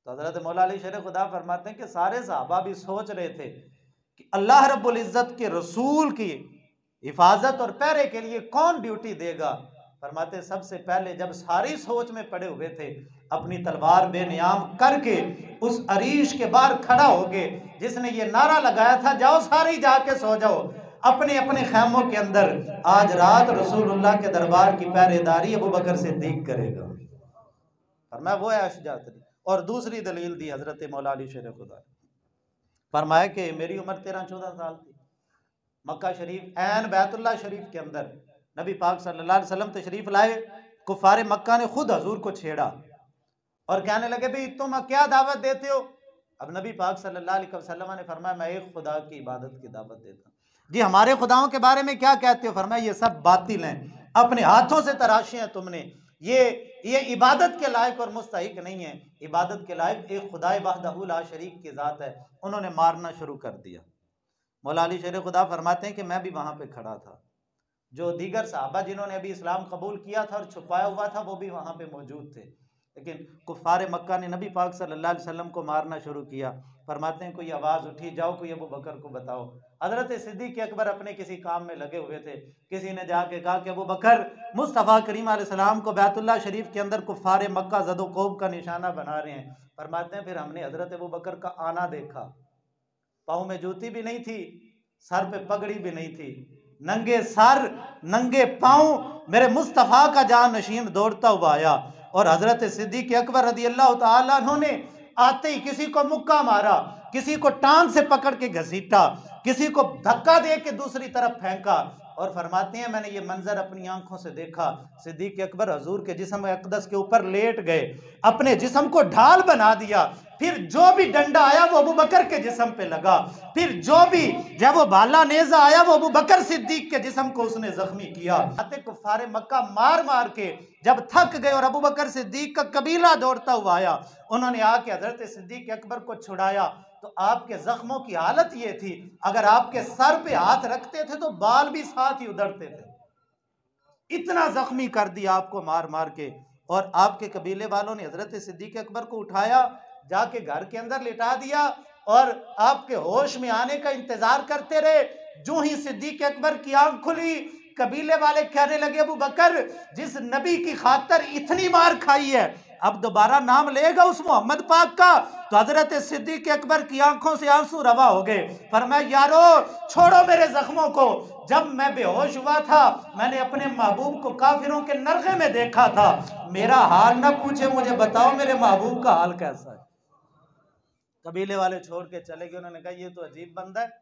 तो हजरत मौला अली शेर खुदा फरमाते हैं कि सारे साहबा भी सोच रहे थे कि अल्लाह रब्बुल इज्जत के रसूल की हिफाजत और पहरे के लिए कौन ड्यूटी देगा। फरमाते सबसे पहले जब सारी सोच में पड़े हुए थे, अपनी तलवार बेनियाम करके उस अरीश के बाहर खड़ा हो गए, जिसने ये नारा लगाया था जाओ सारे जाके सो जाओ अपने अपने खैमों के अंदर, आज रात रसूलुल्लाह के दरबार की पहरेदारी अबू बकर सिद्दीक करेगा। फरमाया वो है अशजात। और दूसरी दलील दी हजरत मौला अली शेर खुदा, फरमाया कि मेरी उम्र 13-14 साल थी, मक्का शरीफ ऐन बैतुल्लाह शरीफ के अंदर नबी पाक सल्लल्लाहु अलैहि वसल्लम तशरीफ लाए। कुफारे मक्का ने खुद हजूर को छेड़ा और कहने लगे भाई तुम क्या दावत देते हो? अब नबी पाक सल्लल्लाहु अलैहि वसल्लम ने फरमाया मैं एक खुदा की इबादत की दावत देता हूँ। जी हमारे खुदाओं के बारे में क्या कहते हो? फरमाया ये सब बातिल हैं, अपने हाथों से तराशे हैं तुमने, ये इबादत के लायक और मुस्तहिक नहीं है। इबादत के लायक एक खुदा वहदहू ला शरीक की ज़ात है। उन्होंने मारना शुरू कर दिया। मौला अली शेर खुदा फरमाते हैं कि मैं भी वहाँ पे खड़ा था, जो दीगर साहबा जिन्होंने अभी इस्लाम कबूल किया था और छुपाया हुआ था वो भी वहाँ पे मौजूद थे, लेकिन कुफार मक्का ने नबी पाक सल्लल्लाहु अलैहि वसल्लम को मारना शुरू किया। फरमाते हैं कोई आवाज़ उठी, जाओ कोई अबू बकर को बताओ। हज़रत सिद्दीक़ अकबर अपने किसी काम में लगे हुए थे, किसी ने जाके कहा कि अबू बकर मुस्तफ़ा करीम अलैहिस्सलाम को बैतुल्लाह शरीफ के अंदर कुफार मक्का ज़दोकोब का निशाना बना रहे हैं। फरमाते हैं फिर हमने हज़रत अबू बकर का आना देखा, पाँव में जूती भी नहीं थी, सर पे पगड़ी भी नहीं थी, नंगे सर नंगे पाँव मेरे मुस्तफ़ा का जान नशीन दौड़ता हुआ आया। और हज़रत सिद्दीक़ अकबर रज़ी अल्लाह तआला अन्हु ने आते ही किसी को मुक्का मारा, किसी को टांग से पकड़ के घसीटा, किसी को धक्का दे के दूसरी तरफ फेंका। और फरमाते हैं मैंने ये मंजर अपनी आंखों से देखा, सिद्दीक़ अकबर हजूर के जिस्म अक़दस के ऊपर लेट गए, अपने जिस्म को ढाल बना दिया, फिर जो भी डंडा आया वो अबू बकर के जिस्म पे लगा, फिर जो भी जब वो भाला नेजा आया वो अबू बकर सिद्दीक़ के जिस्म को उसने जख्मी किया। कुफारे मक्का मार मार के जब थक गए और अबू बकर सिद्दीक़ का कबीला दौड़ता हुआ आया, उन्होंने आके हजरत सिद्दीक़ अकबर को छुड़ाया तो आपके जख्मों की हालत ये थी, अगर आपके सर पे हाथ रखते थे तो बाल भी साथ ही उधड़ते थे, इतना जख्मी कर दिया आपको मार मार के। और आपके कबीले वालों ने हजरत सिद्दीक़ अकबर को उठाया, जाके घर के अंदर लिटा दिया और आपके होश में आने का इंतजार करते रहे। जो ही सिद्दीक़ अकबर की आंख खुली, कबीले वाले कहने लगे अबू बकर जिस नबी की खातर इतनी मार खाई है अब दोबारा नाम लेगा उस मोहम्मद पाक का। तो हजरत सिद्दीक़ अकबर की आंखों से आंसू रवा हो गए। फरमाया यारो छोड़ो मेरे जख्मों को, जब मैं बेहोश हुआ था मैंने अपने महबूब को काफिरों के नरखे में देखा था, मेरा हाल ना पूछे, मुझे बताओ मेरे महबूब का हाल कैसा है। कबीले वाले छोड़ के चले गए। उन्होंने कहा ये तो अजीब बंदा है,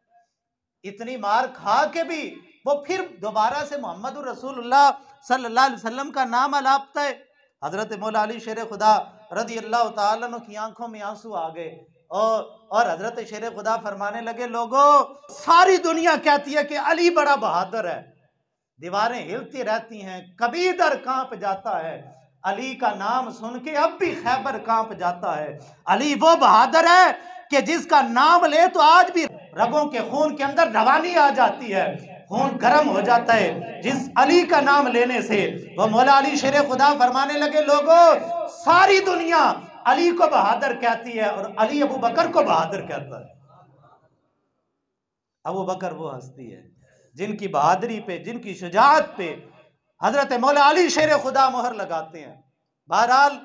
इतनी मार खा के भी वो फिर दोबारा से मोहम्मद रसूलुल्लाह सल्लल्लाहु अलैहि वसल्लम का नाम अलापता है। हजरत मौला अली शेर खुदा रज़ी अल्लाह तआला अन्हु की आंखों में आंसू आ गए और हजरत शेर खुदा फरमाने लगे लोगों सारी दुनिया कहती है कि अली बड़ा बहादुर है, दीवारें हिलती रहती हैं, कभी दर कांप जाता है, अली का नाम सुन के अब भी खैबर कांप जाता है। अली वो बहादुर है कि जिसका नाम ले तो आज भी रगों के खून के अंदर रवानी आ जाती है, खून गर्म हो जाता है जिस अली का नाम लेने से। वो मौला अली शेर खुदा फरमाने लगे, लोगों सारी दुनिया अली को बहादुर कहती है और अली अबू बकर को बहादुर कहता है। अबू बकर वो हस्ती है जिनकी बहादुरी पे, जिनकी शुजाअत पे हजरत मौला अली शेर खुदा मोहर लगाते हैं। बहरहाल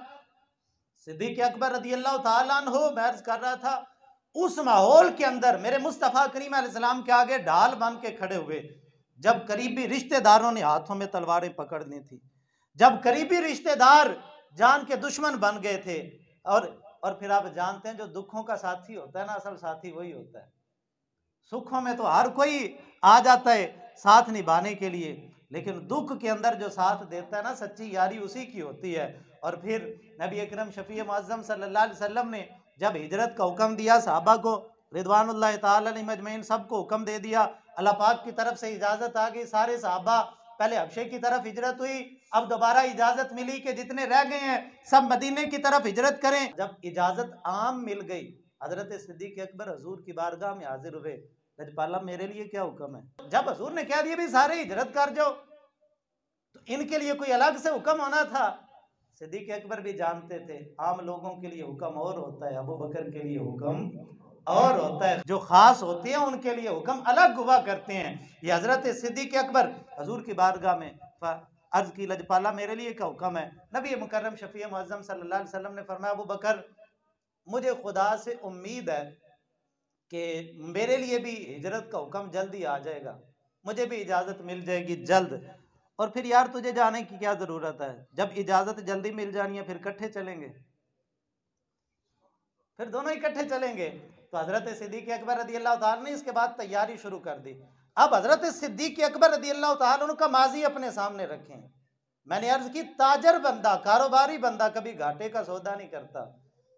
सिद्दीक अकबर रज़ी अल्लाह ताला अन्हु बहस कर रहा था, उस माहौल के अंदर मेरे मुस्तफ़ा करीम अलैहिस्सलाम के आगे ढाल बन के खड़े हुए। जब करीबी रिश्तेदारों ने हाथों में तलवारें पकड़ ली थी, जब करीबी रिश्तेदार जान के दुश्मन बन गए थे, और फिर आप जानते हैं जो दुखों का साथी होता है ना, असल साथी वही होता है। सुखों में तो हर कोई आ जाता है साथ निभाने के लिए, लेकिन दुख के अंदर जो साथ देता है ना, सच्ची यारी उसी की होती है। और फिर नबी अकरम शफी मुअज़्ज़म सल्लल्लाहु अलैहि वसल्लम ने जब हिजरत का हुक्म दिया, सहाबा को रिदवानुल्लाह ताला अलैहिम अजमईन सबको हुक्म दे दिया, अल्लाह पाक की तरफ से इजाज़त आ गई, सारे सहाबा पहले हबशे की तरफ हिजरत हुई, अब दोबारा इजाज़त मिली कि जितने रह गए हैं सब मदीने की तरफ हिजरत करें। जब इजाज़त आम मिल गई, हजरत सिद्दीक अकबर हजूर की बारगाह में हाजिर हुए, लजपाला मेरे लिए क्या हुक्म है? जब हजूर ने कह दिया भी सारे हिजरत कर जाओ, तो इनके लिए कोई अलग से हुक्म होना था। सिद्दीक अकबर भी जानते थे आम लोगों के लिए हुक्म और होता है, अबू बकर के लिए हुक्म और होता है, जो खास होते हैं उनके लिए हुक्म अलग हुआ करते हैं। ये हजरत सिद्दीक अकबर हजूर की बारगाह में अर्ज की, लजपाला मेरे लिए क्या हुक्म है? नबी मुकर्रम शफी मुअज़्ज़म सल्लल्लाहु अलैहि वसल्लम ने फरमाया, अबू बकर मुझे खुदा से उम्मीद है कि मेरे लिए भी हिजरत का हुक्म जल्दी आ जाएगा, मुझे भी इजाज़त मिल जाएगी जल्द। और फिर यार तुझे जाने की क्या ज़रूरत है, जब इजाज़त जल्दी मिल जानी है फिर इकट्ठे चलेंगे, फिर दोनों इकट्ठे चलेंगे। तो हज़रत सिद्दीक़ अकबर रज़ी अल्लाह ताला ने इसके बाद तैयारी शुरू कर दी। अब हज़रत सिद्दीक़ अकबर रज़ी अल्लाह ताला उनका माजी अपने सामने रखें। मैंने अर्ज़ की, ताजर बंदा, कारोबारी बंदा कभी घाटे का सौदा नहीं करता,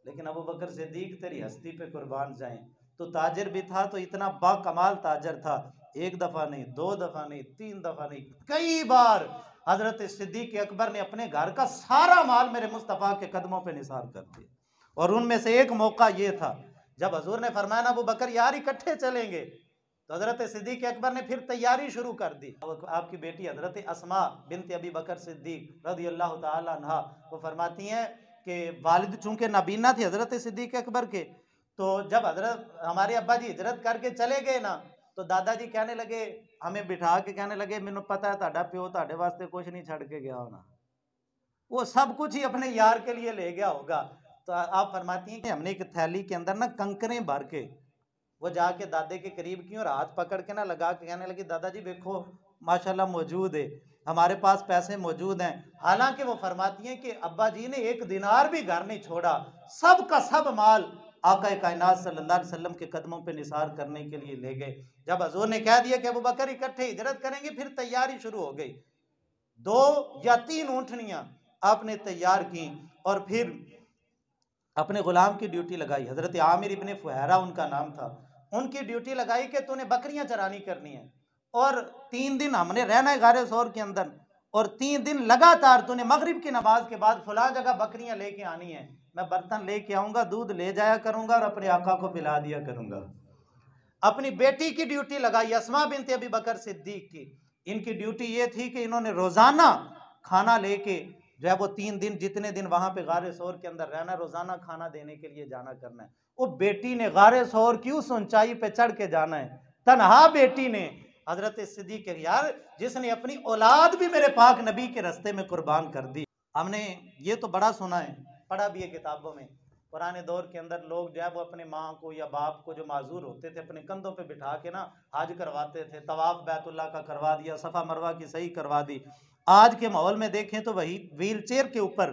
लेकिन अबू बकर सिद्दीक़ तेरी हस्ती पे कुर्बान जाएं। तो ताजर भी था, तो इतना बाकमाल ताजर था, एक दफ़ा नहीं, दो दफ़ा नहीं, तीन दफ़ा नहीं, कई बार हज़रत सिद्दीक़ अकबर ने अपने घर का सारा माल मेरे मुस्तफ़ा के कदमों पे निसार कर दिया। और उनमें से एक मौका ये था जब हजूर ने फरमाया अबू बकर यार इकट्ठे चलेंगे, तो हज़रत सिद्दीक़ अकबर ने फिर तैयारी शुरू कर दी। आपकी बेटी हज़रत अस्मा बिन्त अबी बकर सिद्दीक़ रज़ी अल्लाह ताला अन्हा वो फरमाती हैं कि वालिद चूँकि नाबीना थे हज़रत सिद्दीक़ अकबर के, तो जब हज़रत हमारे अब्बा जी हिजरत करके चले गए ना, तो दादाजी कहने लगे, हमें बिठा के कहने लगे, मैनू पता है ताड़ा प्यो ताड़े वास्ते कुछ नहीं छड़ के गया होना, वो सब कुछ ही अपने यार के लिए ले गया होगा। तो आप फरमाती हैं कि हमने एक थैली के अंदर ना कंकरें भर के वो जाके दादे के करीब की और हाथ पकड़ के ना लगा के कहने लगी, दादाजी देखो माशाल्लाह मौजूद है, हमारे पास पैसे मौजूद हैं। हालांकि वो फरमाती हैं कि अब्बा जी ने एक दिनार भी घर नहीं छोड़ा, सब का सब माल आका कायनात सल्लल्लाहु अलैहि वसल्लम के कदमों पे निसार करने के लिए ले गए। जब हजूर ने कह दिया कि अबू बकर इकट्ठे हिजरत करेंगे, फिर तैयारी शुरू हो गई। 2 या 3 ऊँटनियाँ आपने तैयार की और फिर अपने गुलाम की ड्यूटी लगाई। हजरत आमिर इब्ने फुहैरा उनका नाम था, उनकी ड्यूटी लगाई कि तूने बकरियां चरानी करनी है और 3 दिन हमने रहना है गारे सौर के अंदर, और 3 दिन लगातार तूने मगरिब की नमाज के बाद फला जगह बकरियां लेके आनी है, मैं बर्तन लेके आऊंगा, दूध ले जाया करूंगा और अपने आका को पिला दिया करूंगा। अपनी बेटी की ड्यूटी लगाई अस्मा बिन्त अबी बकर सिद्दीक की, इनकी ड्यूटी ये थी कि इन्होंने रोजाना खाना लेके जो है वो 3 दिन जितने दिन वहां पे गारे सौर के अंदर रहना, रोजाना खाना देने के लिए जाना करना है। वो बेटी ने गारे सौर की उस ऊंचाई पे चढ़ के जाना है, तनहा बेटी ने। हजरत सिद्दीक यार जिसने अपनी औलाद भी मेरे पाक नबी के रास्ते में कुर्बान कर दी। हमने ये तो बड़ा सुना है, पढ़ा भी है किताबों में, पुराने दौर के अंदर लोग जो है वो अपने माँ को या बाप को जो माजूर होते थे अपने कंधों पे बिठा के ना हज करवाते थे, तवाफ बैतुल्लाह का करवा दिया, सफ़ा मरवा की सही करवा दी। आज के माहौल में देखें तो वही व्हील चेयर के ऊपर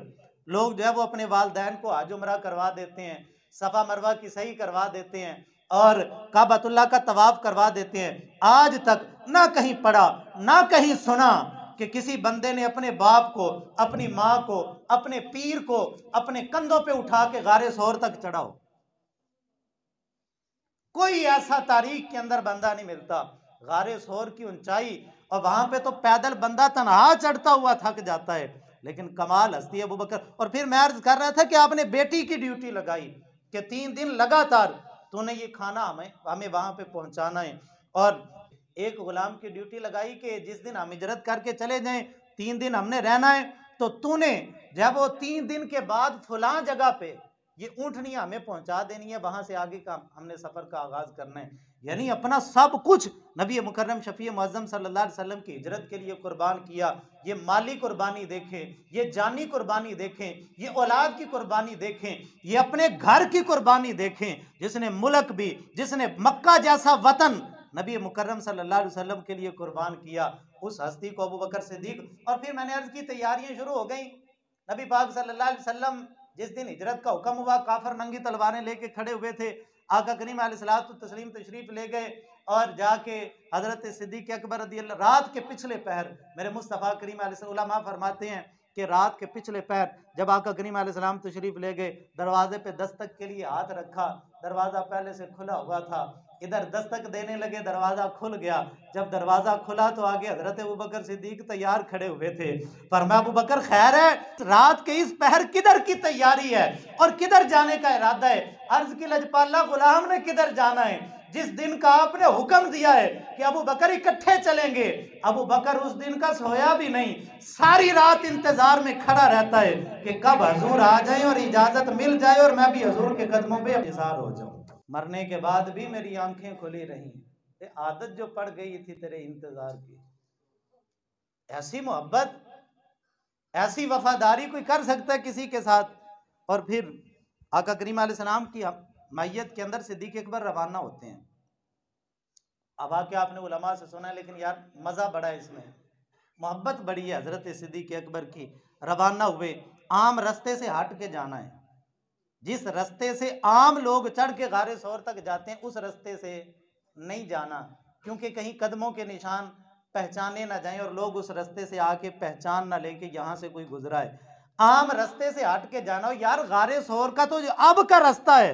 लोग जो है वो अपने वालदैन को हज उमरा करवा देते हैं, सफ़ा मरवा की सही करवा देते हैं और काबतुल्लाह का तवाफ करवा देते हैं। आज तक ना कहीं पढ़ा ना कहीं सुना कि किसी बंदे ने अपने बाप को, अपनी माँ को, अपने पीर को अपने कंधों पे उठा के गारे सौर तक चढ़ा हो। कोई ऐसा तारीख के अंदर बंदा नहीं मिलता। गारे सौर की ऊंचाई, और वहां पे तो पैदल बंदा तनहा चढ़ता हुआ थक जाता है, लेकिन कमाल हस्ती अबू बकर। और फिर मैं अर्ज कर रहा था कि आपने बेटी की ड्यूटी लगाई कि 3 दिन लगातार तूने ये खाना हमें वहाँ पे पहुँचाना है। और एक गुलाम की ड्यूटी लगाई कि जिस दिन हम हिजरत करके चले जाएं 3 दिन हमने रहना है, तो तूने जब वो 3 दिन के बाद फलां जगह पे ये ऊँटनियाँ हमें पहुँचा देनी है, वहाँ से आगे का हमने सफ़र का आगाज़ करना है। यानी अपना सब कुछ नबी मुकर्रम शफी मुअज़्ज़म सल्लल्लाहु अलैहि वसल्लम की हिजरत के लिए कुर्बान किया। ये माली कुर्बानी देखें, ये जानी कुर्बानी देखें, ये औलाद की कुर्बानी देखें, ये अपने घर की कुर्बानी देखें। जिसने मुल्क भी, जिसने मक्का जैसा वतन नबी मुकर्रम सल्लल्लाहु अलैहि वसल्लम के लिए कुर्बान किया, उस हस्ती को अबू बकर सिद्दीक। और फिर मैंने अर्ज की तैयारियां शुरू हो गई। नबी पाक सल्लल्लाहु अलैहि वसल्लम जिस दिन हिजरत का हुक्म हुआ, काफिर नंगी तलवारें लेके खड़े हुए थे। आका करीम अलैहिस्सलातु तस्लीम तशरीफ ले गए और जाके हजरत सिद्दीक अकबर रज़ी अल्लाह, रात के पिछले पहर मेरे मुस्तफ़ा करीम अलैहिस्सलाम उलमा फरमाते हैं कि रात के पिछले पैर जब आका करीम अलैहिस्सलाम तशरीफ ले गए, दरवाजे पे दस्तक के लिए हाथ रखा, दरवाज़ा पहले से खुला हुआ था, इधर दस्तक देने लगे, दरवाज़ा खुल गया। जब दरवाज़ा खुला तो आगे हजरत अबू बकर सिद्दीक तैयार खड़े हुए थे। फरमाया अबू बकर खैर है, रात के इस पहर किधर की तैयारी है और किधर जाने का इरादा है? अर्ज की लजपाला गुलाम ने किधर जाना है? जिस दिन का आपने हुक्म दिया है कि अबू बकर इकट्ठे चलेंगे, अबू बकर उस दिन का सोया भी नहीं, सारी रात इंतजार में खड़ा रहता है कि कब हजूर आ जाए और इजाजत मिल जाए और मैं भी हजूर के कदमों पे इंतजार हो जाऊं। मरने के बाद भी मेरी आंखें खुली रहीं, ये आदत जो पड़ गई थी तेरे इंतजार की। ऐसी मोहब्बत, ऐसी वफादारी कोई कर सकता है किसी के साथ? और फिर आका करीम अलैहिस्सलाम की मैयत के अंदर सिद्दीक अकबर रवाना होते हैं। अब आके आपने उलमा से सुना है, लेकिन यार मज़ा बड़ा है इसमें, मोहब्बत बड़ी है हज़रत सिद्दीक अकबर की। रवाना हुए, आम रास्ते से हट के जाना है। जिस रास्ते से आम लोग चढ़ के गारे सौर तक जाते हैं, उस रास्ते से नहीं जाना, क्योंकि कहीं कदमों के निशान पहचाने ना जाएं और लोग उस रास्ते से आके पहचान ना लेके यहाँ से कोई गुजरा है। आम रास्ते से हट के जाना हो। यार गारे सौर का तो अब का रास्ता है,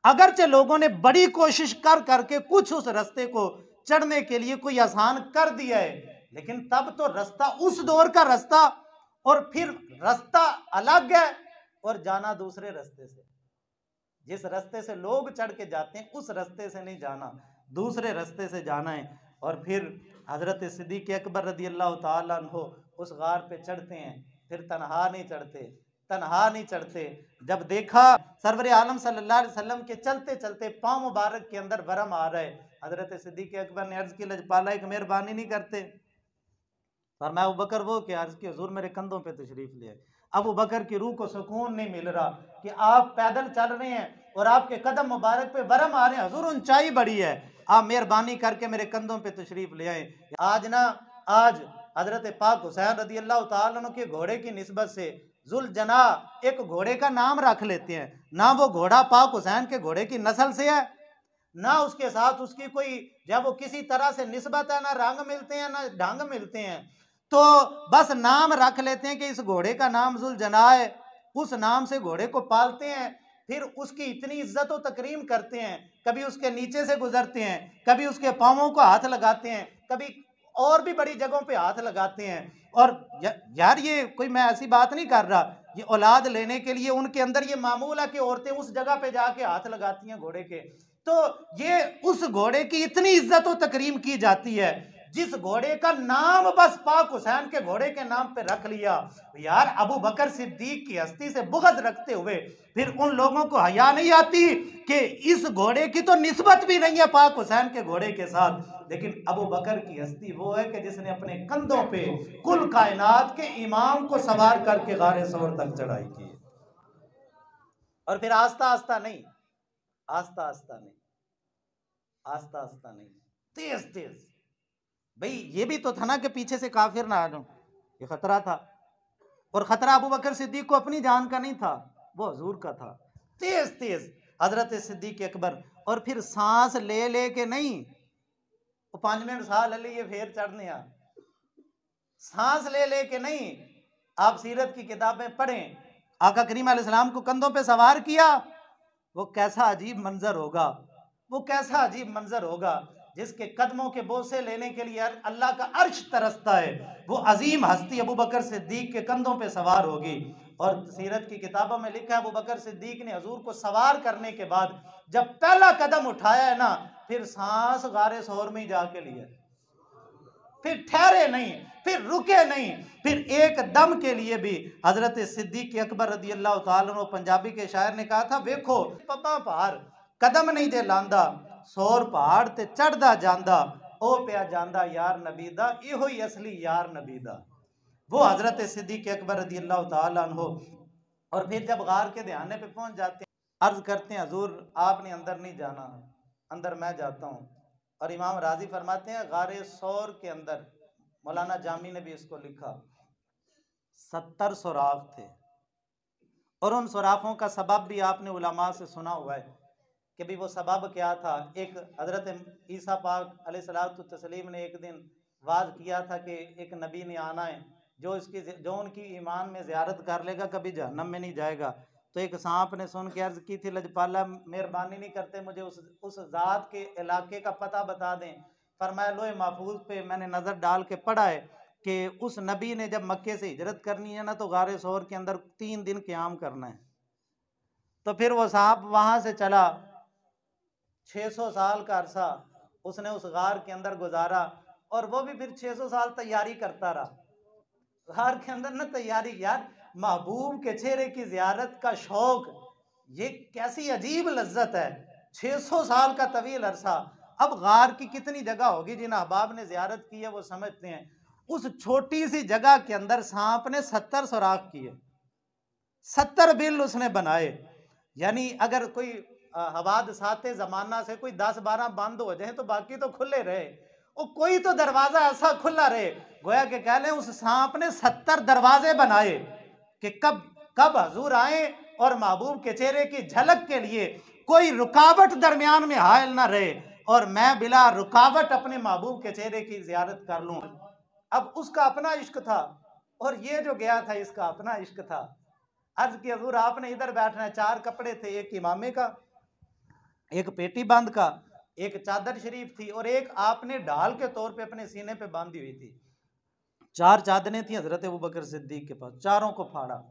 अगरचे लोगों ने बड़ी कोशिश कर करके कुछ उस रास्ते को चढ़ने के लिए कोई आसान कर दिया है, लेकिन तब तो रास्ता उस दौर का रास्ता, और फिर रास्ता अलग है और जाना दूसरे रास्ते से। जिस रास्ते से लोग चढ़ के जाते हैं उस रास्ते से नहीं जाना, दूसरे रास्ते से जाना है। और फिर हजरत सिद्दीक अकबर रज़ी अल्लाह ताला अन्हु उस गार पे चढ़ते हैं। फिर तनहा नहीं चढ़ते, तनहा नहीं चढ़ते। जब देखा सरवर आलम सल्लल्लाहु अलैहि वसल्लम के चलते चलते पाँव मुबारक के अंदर बरम आ रहा है, हजरत सिद्दीक अकबर ने अर्ज की लजपाला एक मेहरबानी नहीं करते? फरमाया अबू बकर वो क्या? अर्ज की हुजूर मेरे कंधों पे तशरीफ ले आए। अबू बकर की रूह को सुकून नहीं मिल रहा कि आप पैदल चल रहे हैं और आपके कदम मुबारक पे बरम आ रहे हैं, हुजूर ऊंचाई बड़ी है, आप मेहरबानी करके मेरे कंधों पे तशरीफ ले आए। आज हजरत पाक हुसैन रज़ी अल्लाह ताला अन्हु के घोड़े की निस्बत से जुल जना एक घोड़े का नाम रख लेते हैं। ना वो घोड़ा पाक हुसैन के घोड़े की नस्ल से है, ना उसके साथ उसकी कोई जब वो किसी तरह से निस्बत है, ना रंग मिलते हैं ना ढंग मिलते हैं, तो बस नाम रख लेते हैं कि इस घोड़े का नाम जुल जना है। उस नाम से घोड़े को पालते हैं, फिर उसकी इतनी इज्जत व तकरीम करते हैं, कभी उसके नीचे से गुजरते हैं, कभी उसके पाँवों को हाथ लगाते हैं, कभी और भी बड़ी जगहों पे हाथ लगाते हैं। और यार ये कोई मैं ऐसी बात नहीं कर रहा, ये औलाद लेने के लिए उनके अंदर ये मामूल है कि औरतें उस जगह पे जाके हाथ लगाती हैं घोड़े के। तो ये उस घोड़े की इतनी इज्जत व तकरीम की जाती है, जिस घोड़े का नाम बस पाक हुसैन के घोड़े के नाम पे रख लिया। यार अबू बकर सिद्दीक की हस्ती से बुग़्ज़ रखते हुए फिर उन लोगों को हया नहीं आती कि इस घोड़े की तो निस्बत भी नहीं है पाक हुसैन के घोड़े के साथ, लेकिन अबू बकर की हस्ती वो है कि जिसने अपने कंधों पे कुल कायनात के इमाम को सवार करके गारे सौर तक चढ़ाई की। और फिर आस्ता आस्ता नहीं, आस्ता आस्ता नहीं, आस्ता आस्ता नहीं, तेज तेज। भाई ये भी तो था ना कि पीछे से काफिर ना आ जाऊं, ये खतरा था। और खतरा अबू बकर सिद्दीक को अपनी जान का नहीं था, वो हुजूर का था। तेज तेज हजरत सिद्दीक अकबर। और फिर सांस ले ले के नहीं, वो 5 मिनट साल ले ये फिर चढ़ने आ, सांस ले ले के नहीं। आप सीरत की किताबें पढ़ें, आका करीम अलैहिस्सलाम को कंधों पे सवार किया, वो कैसा अजीब मंजर होगा, वो कैसा अजीब मंजर होगा जिसके कदमों के बोसे लेने के लिए अल्लाह का अर्श तरसता है, वो अजीम हस्ती अबू बकर सिद्दीक के कंधों पे सवार होगी। और सीरत की किताबों में लिखा है अबू बकर सिद्दीक ने हजूर को सवार करने के बाद जब पहला कदम उठाया है ना, फिर सांस गारे शोर में ही जाके लिया, फिर ठहरे नहीं, फिर रुके नहीं, फिर एक दम के लिए भी। हजरत सिद्दीक अकबर रदी अल्लाह तआला अन्हु, पंजाबी के शायर ने कहा था, वेखो पपा पहाड़ कदम नहीं जे लांदा, सोर पहाड़ ते चढ़दा जांदा, ओ पिया जांदा यार नबी दा, इहो ही असली यार नबी दा। वो हजरत सिद्दीक अकबर रदी अल्लाह तआला अन्हु। और फिर जब गार के ध्यान पे पहुंच जाते हैं, अर्ज करते हैं हजूर आपने अंदर नहीं जाना, अंदर मैं जाता हूँ। और इमाम राजी फरमाते हैं गारे सौर के अंदर, मौलाना जामी ने भी इसको लिखा, 70 सुराख थे। और उन सुराखों का सबब भी आपने उलमा से सुना हुआ है कि भी वो सबब क्या था। एक हजरत ईसा पाक अलैहिस्सलातु तस्लीम ने एक दिन वाज किया था कि एक नबी ने आना है, जो उनकी ईमान में ज़ियारत कर लेगा कभी जहन्नम में नहीं जाएगा। तो एक सांप ने सुन के अर्ज की थी, लजपाला मेहरबानी नहीं करते मुझे उस ज़ात के इलाके का पता बता दें। फरमाया लोहे महफूज पे मैंने नज़र डाल के पढ़ा है कि उस नबी ने जब मक्के से हिजरत करनी है ना, तो गारे सौर के अंदर 3 दिन क़याम करना है। तो फिर वो सांप वहाँ से चला, 600 साल का अरसा उसने उस गार के अंदर गुजारा, और वो भी फिर 600 साल तैयारी करता रहा गार के अंदर ना। तैयारी यार, महबूब के चेहरे की जियारत का शौक, ये कैसी अजीब लज्जत है। 600 साल का तवील अरसा। अब गार की कितनी जगह होगी जिन अहबाब ने जियारत की है वो समझते हैं। उस छोटी सी जगह के अंदर सांप ने 70 सुराख किए, 70 बिल उसने बनाए। यानी अगर कोई हवादसाते ज़माना से कोई 10-12 बंद हो जाए तो बाकी तो खुले रहे, और कोई तो दरवाजा ऐसा खुला रहे। गोया के कह लें उस सांप ने 70 दरवाजे बनाए कि कब कब हजूर आए और महबूब के चेहरे की झलक के लिए कोई रुकावट दरमियान में हायल ना रहे, और मैं बिला रुकावट अपने महबूब के चेहरे की जियारत कर लूं। अब उसका अपना इश्क था, और ये जो गया था इसका अपना इश्क था। अर्ज की हजूर आपने इधर बैठना है, 4 कपड़े थे, एक इमामे का, एक पेटी बंद का, एक चादर शरीफ थी, और एक आपने ढाल के तौर पे अपने सीने पे बांधी हुई थी। 4 चादरें थी हजरत अबू बकर सिद्दीक के पास। चारों को फाड़ा,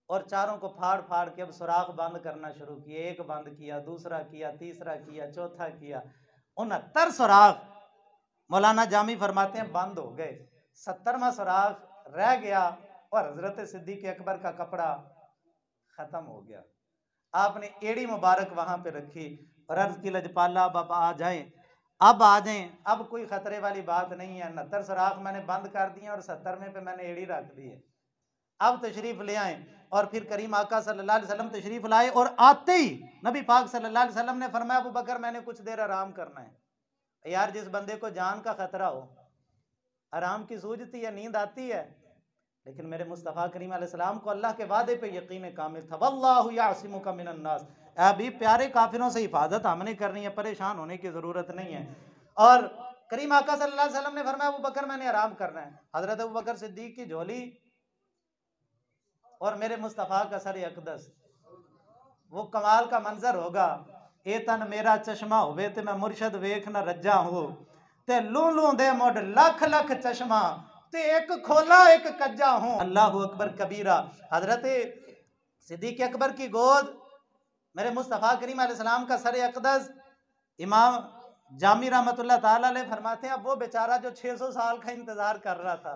और चारों को फाड़ फाड़ के अब सुराख बंद करना शुरू किए। एक बंद किया, दूसरा किया, तीसरा किया, चौथा किया, 69 सुराख मौलाना जामी फरमाते हैं बंद हो गए। 70वां सुराख रह गया, और हजरत सिद्दीक अकबर का कपड़ा खत्म हो गया। आपने एड़ी मुबारक वहां पे रखी और अर्ज की लजपाला अब आ जाएं, अब आ जाएं, अब कोई खतरे वाली बात नहीं है। 69 सुराख मैंने बंद कर दिए और 70वें पे मैंने एड़ी रख दी है, अब तशरीफ ले आए। और फिर करीम आका सल्लल्लाहु अलैहि वसल्लम तशरीफ लाए, और आते ही नबी पाक सल्लल्लाहु अलैहि वसल्लम ने फरमाया अबू बकर मैंने कुछ देर आराम करना है। यार जिस बंदे को जान का खतरा हो, आराम की सूझती है, नींद आती है, लेकिन मेरे मुस्तफ़ा करीम अलैहिस्सलाम को अल्लाह के वादे पे यकीन कामिल था। वल्लाहु यासिमुका मिनन नास, अभी प्यारे काफिरों से हिफाजत हमने करनी है, परेशान होने की जरूरत नहीं है। और करीम आका सल्लल्लाहु अलैहि वसल्लम ने फरमाया अबू बकर मैंने आराम करना है। हजरत अबू बकर सिद्दीक की झोली और मेरे मुस्तफ़ा का सर अकदस, वो कमाल का मंजर होगा। ए तन मेरा चश्मा होवे ते मैं मुर्शद वेख न रज्जा हो, ते लू लू दे मुड लख लख चश्मा, ते एक खोला एक कज्जा हूं। अल्लाह अकबर कबीरा। हजरत सिद्दीक अकबर की गोद मेरे मुस्तफ़ा करीम अलैहिस्सलाम का सर अकदस। इमाम जामी रहमतुल्लाह ताला अलैह फरमाते हैं अब वो बेचारा जो 600 साल का इंतजार कर रहा था,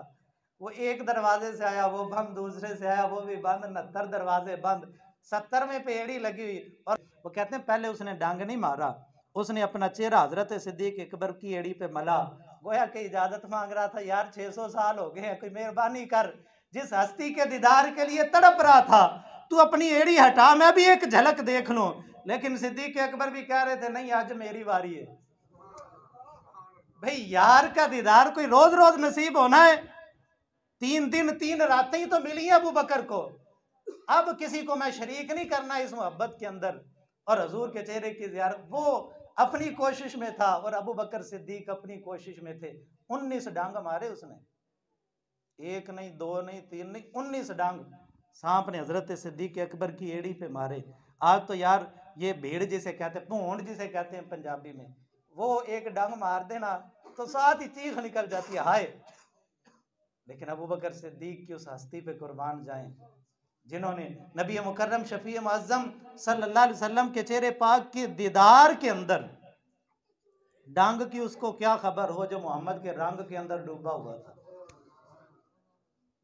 वो एक दरवाजे से आया वो बंद, दूसरे से आया वो भी बंद, 69 दरवाजे बंद, 70वें पे एड़ी लगी हुई। और वो कहते हैं पहले उसने डांग नहीं मारा, उसने अपना चेहरा हजरत सिद्दीक अकबर की एड़ी पे मला, गोया कि इजाजत मांग रहा था, यार 600 साल हो गए, कोई मेहरबानी कर, जिस हस्ती के दीदार के लिए तड़प रहा था तू अपनी एड़ी हटा, मैं भी एक झलक देख लूं। लेकिन सिद्दीक अकबर भी कह रहे थे नहीं आज मेरी बारी है। भाई यार का दीदार कोई रोज रोज नसीब होना है? 3 दिन 3 रातें ही तो मिली है अबू बकर को, अब किसी को मैं शरीक नहीं करना इस मोहब्बत के अंदर। और हजूर के चेहरे की ज़ियारत, वो अपनी कोशिश में था और अबू बकर सिद्दीक अपनी कोशिश में थे। 19 डांग मारे उसने, 1 नहीं 2 नहीं 3 नहीं, 19 डांग सांप ने हजरत सिद्दीक अकबर की एड़ी पे मारे। आज तो यार ये भीड़ जिसे कहते हैं, भूंड जिसे कहते हैं पंजाबी में, वो एक डंग मार देना तो साथ ही चीख निकल जाती है हाय। लेकिन अबू बकर सिद्दीक की उस हस्ती पे कुर्बान जाएं जिन्होंने नबी मुकर्रम शफी मुअज्जम सल्लल्लाहु अलैहि वसल्लम के चेहरे पाक के दीदार के अंदर, डांग की उसको क्या खबर हो जो मोहम्मद के रंग के अंदर डूबा हुआ था।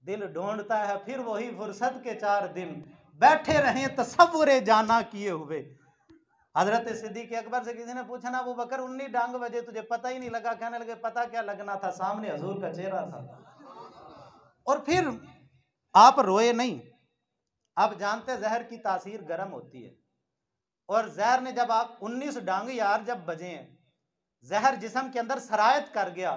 दिल ढूंढता है फिर वही फुर्सत के 4 दिन, बैठे रहे तसव्वुरे जाना किए हुए। हजरत सिद्दीक अकबर से किसी ने पूछा ना अबू बकर 19 डांग बजे तुझे पता ही नहीं लगा? कहने लगे पता क्या लगना था, सामने हजूर का चेहरा था। और फिर आप रोए नहीं। आप जानते जहर की तासीर गर्म होती है, और जहर ने जब आप 19 डांग यार जब बजे हैं, जहर जिस्म के अंदर सरायत कर गया,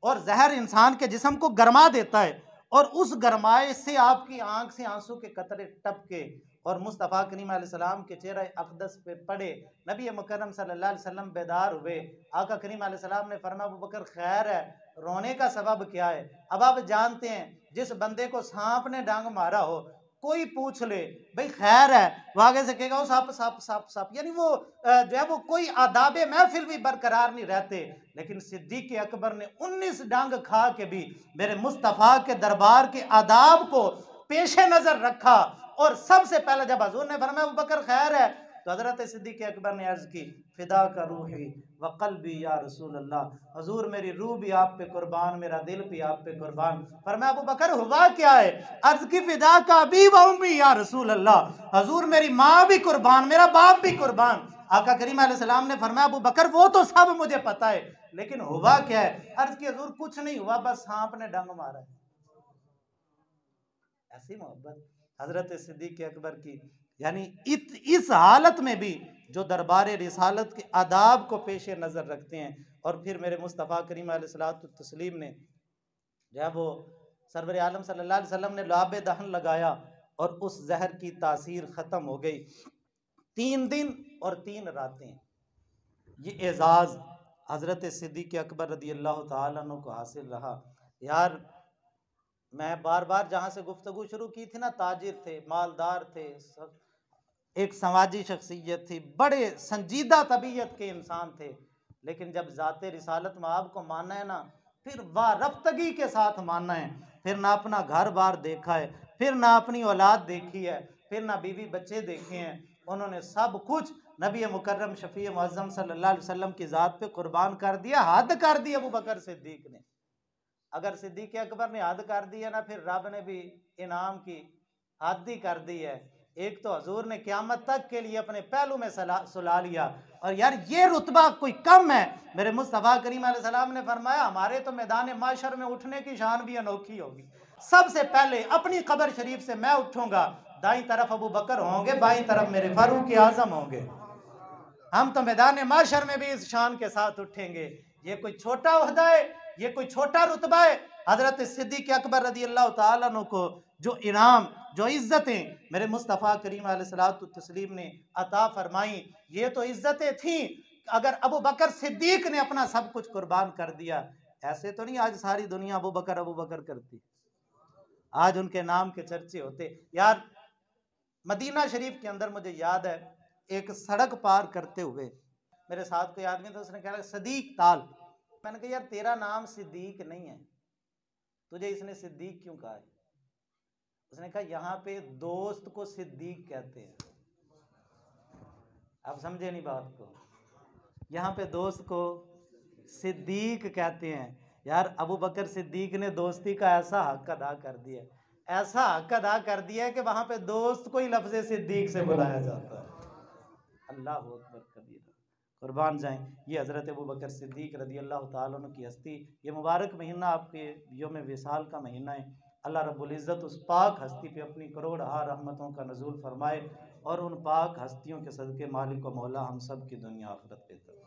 और जहर इंसान के जिस्म को गरमा देता है, और उस गरमाए से आपकी आंख से आंसू के कतरे टपके और मुस्तफ़ा करीम अलैहिस्सलाम के चेहरे अक़दस पे पड़े। नबी मुकर्रम सल्लल्लाहु अलैहि वसल्लम बेदार हुए। आका करीम अलैहिस्सलाम ने फरमाया अबू बकर खैर है, रोने का सबब क्या है? अब आप जानते हैं जिस बंदे को सांप ने डांग मारा हो, कोई पूछ ले भाई खैर है, वो आगे से कहेगा सांप सांप सांप सांप, यानी वो जो है वो कोई आदाबे महफिल भी बरकरार नहीं रहते। लेकिन सिद्दीक अकबर ने 19 डांग खा के भी मेरे मुस्तफ़ा के दरबार के आदाब को पेशे नजर रखा। और सबसे पहले जब हजूर ने फरमाया अबू बकर खैर है, तो हजरत सिद्दीक अकबर ने अर्ज की फिदा का रूही व क़ल्बी या रसूल अल्लाह, हजूर मेरी रूह भी आप पे कुर्बान, मेरा दिल भी आप पे कुर्बान। फरमाया अबू बकर हुआ क्या है? अर्ज की फिदा का भी व उम्मी या रसूल अल्लाह, हजूर मेरी माँ भी कुर्बान, मेरा बाप भी कुर्बान। आका करीम अलैहिस्सलाम ने फरमाया अबू बकर वो तो सब मुझे पता है, लेकिन हुआ क्या है? अर्ज की हजूर कुछ नहीं हुआ, बस सांप ने डंग मारा है। ऐसी मोहब्बत हजरत सिद्दीक अकबर की, यानी इस हालत में भी जो दरबार रिसालत के आदाब को पेशे नज़र रखते हैं। और फिर मेरे मुस्तफ़ा करीम अलैहिस्सलातु तस्लीम ने जो है वो सरवर आलम सल्लल्लाहु अलैहि वसल्लम ने लाबे दहन लगाया और उस जहर की तासीर ख़त्म हो गई। 3 दिन और 3 रातें ये एजाज़ हज़रत सिद्दीक़ अकबर रदी अल्लाह ताला अन्हु को हासिल रहा। यार मैं बार बार जहाँ से गुफ्तगू शुरू की थी ना, ताजिर थे, मालदार थे, एक समाजी शख्सियत थी, बड़े संजीदा तबीयत के इंसान थे। लेकिन जब ज़ाते रिसालत माब को मानना है ना, फिर वारफ्तगी के साथ मानना है। फिर ना अपना घर बार देखा है, फिर ना अपनी औलाद देखी है, फिर ना बीवी बच्चे देखे हैं। उन्होंने सब कुछ नबी मुकर्रम शफी मुअज्जम सल्लल्लाहु अलैहि वसल्लम की ज़ात पे कुर्बान कर दिया, हद कर दी अबू बकर सिद्दीक ने। अगर सिद्दीक अकबर ने हद कर दी है ना, फिर रब ने भी इनाम की हद ही कर दी है। एक तो हजूर ने क़यामत तक के लिए अपने पहलू में सुला लिया, और यार ये रुतबा कोई कम है? मेरे मुस्तफ़ा करीम अलैहिस्सलाम ने फरमाया हमारे तो मैदान माशर में उठने की शान भी अनोखी होगी। सबसे पहले अपनी कब्र शरीफ से मैं उठूंगा, दाईं तरफ अबू बकर होंगे, बाईं तरफ मेरे फारूक आज़म होंगे। हम तो मैदान माशर में भी इस शान के साथ उठेंगे। ये कोई छोटा ओहदा है, ये कोई छोटा रुतबा है? हजरत सिद्दीक अकबर रदी अल्लाह ताला अन्हु को जो इनाम, जो इज्जतें मेरे मुस्तफ़ा करीम अलैहिस्सलातु तस्लीम ने अता फरमाई, ये तो इज्जतें थी। अगर अबू बकर सिद्दीक ने अपना सब कुछ कुर्बान कर दिया, ऐसे तो नहीं आज सारी दुनिया अबू बकर करती, आज उनके नाम के चर्चे होते। यार मदीना शरीफ के अंदर मुझे याद है, एक सड़क पार करते हुए मेरे साथ कोई आदमी था, उसने कहा सदीक ताल। मैंने कहा यार तेरा नाम सिद्दीक नहीं है, तुझे इसने सिद्दीक क्यों कहा है? उसने कहा यहाँ पे दोस्त को सिद्दीक कहते हैं। आप समझे नहीं बात को? यहाँ पे दोस्त को सिद्दीक कहते हैं। यार अबू बकर सिद्दीक ने दोस्ती का ऐसा हक अदा कर दिया, ऐसा हक अदा कर दिया है कि वहां पे दोस्त को ही लफ्ज़ सिद्दीक से बुलाया जाता है। अल्लाह अकबर कबीरा, कुर्बान जाएं। ये हज़रत अबू बकर सिद्दीक रदी अल्लाह ताला अन्हु की हस्ती। ये मुबारक महीना आपके यौम विसाल का महीना है। अल्लाह रब्बुल इज़्ज़त उस पाक हस्ती पे अपनी करोड़ रहमतों का नज़ूल फरमाए, और उन पाक हस्तियों के सदक़े मालिक व मौला हम सब की दुनिया आखिरत बेहतर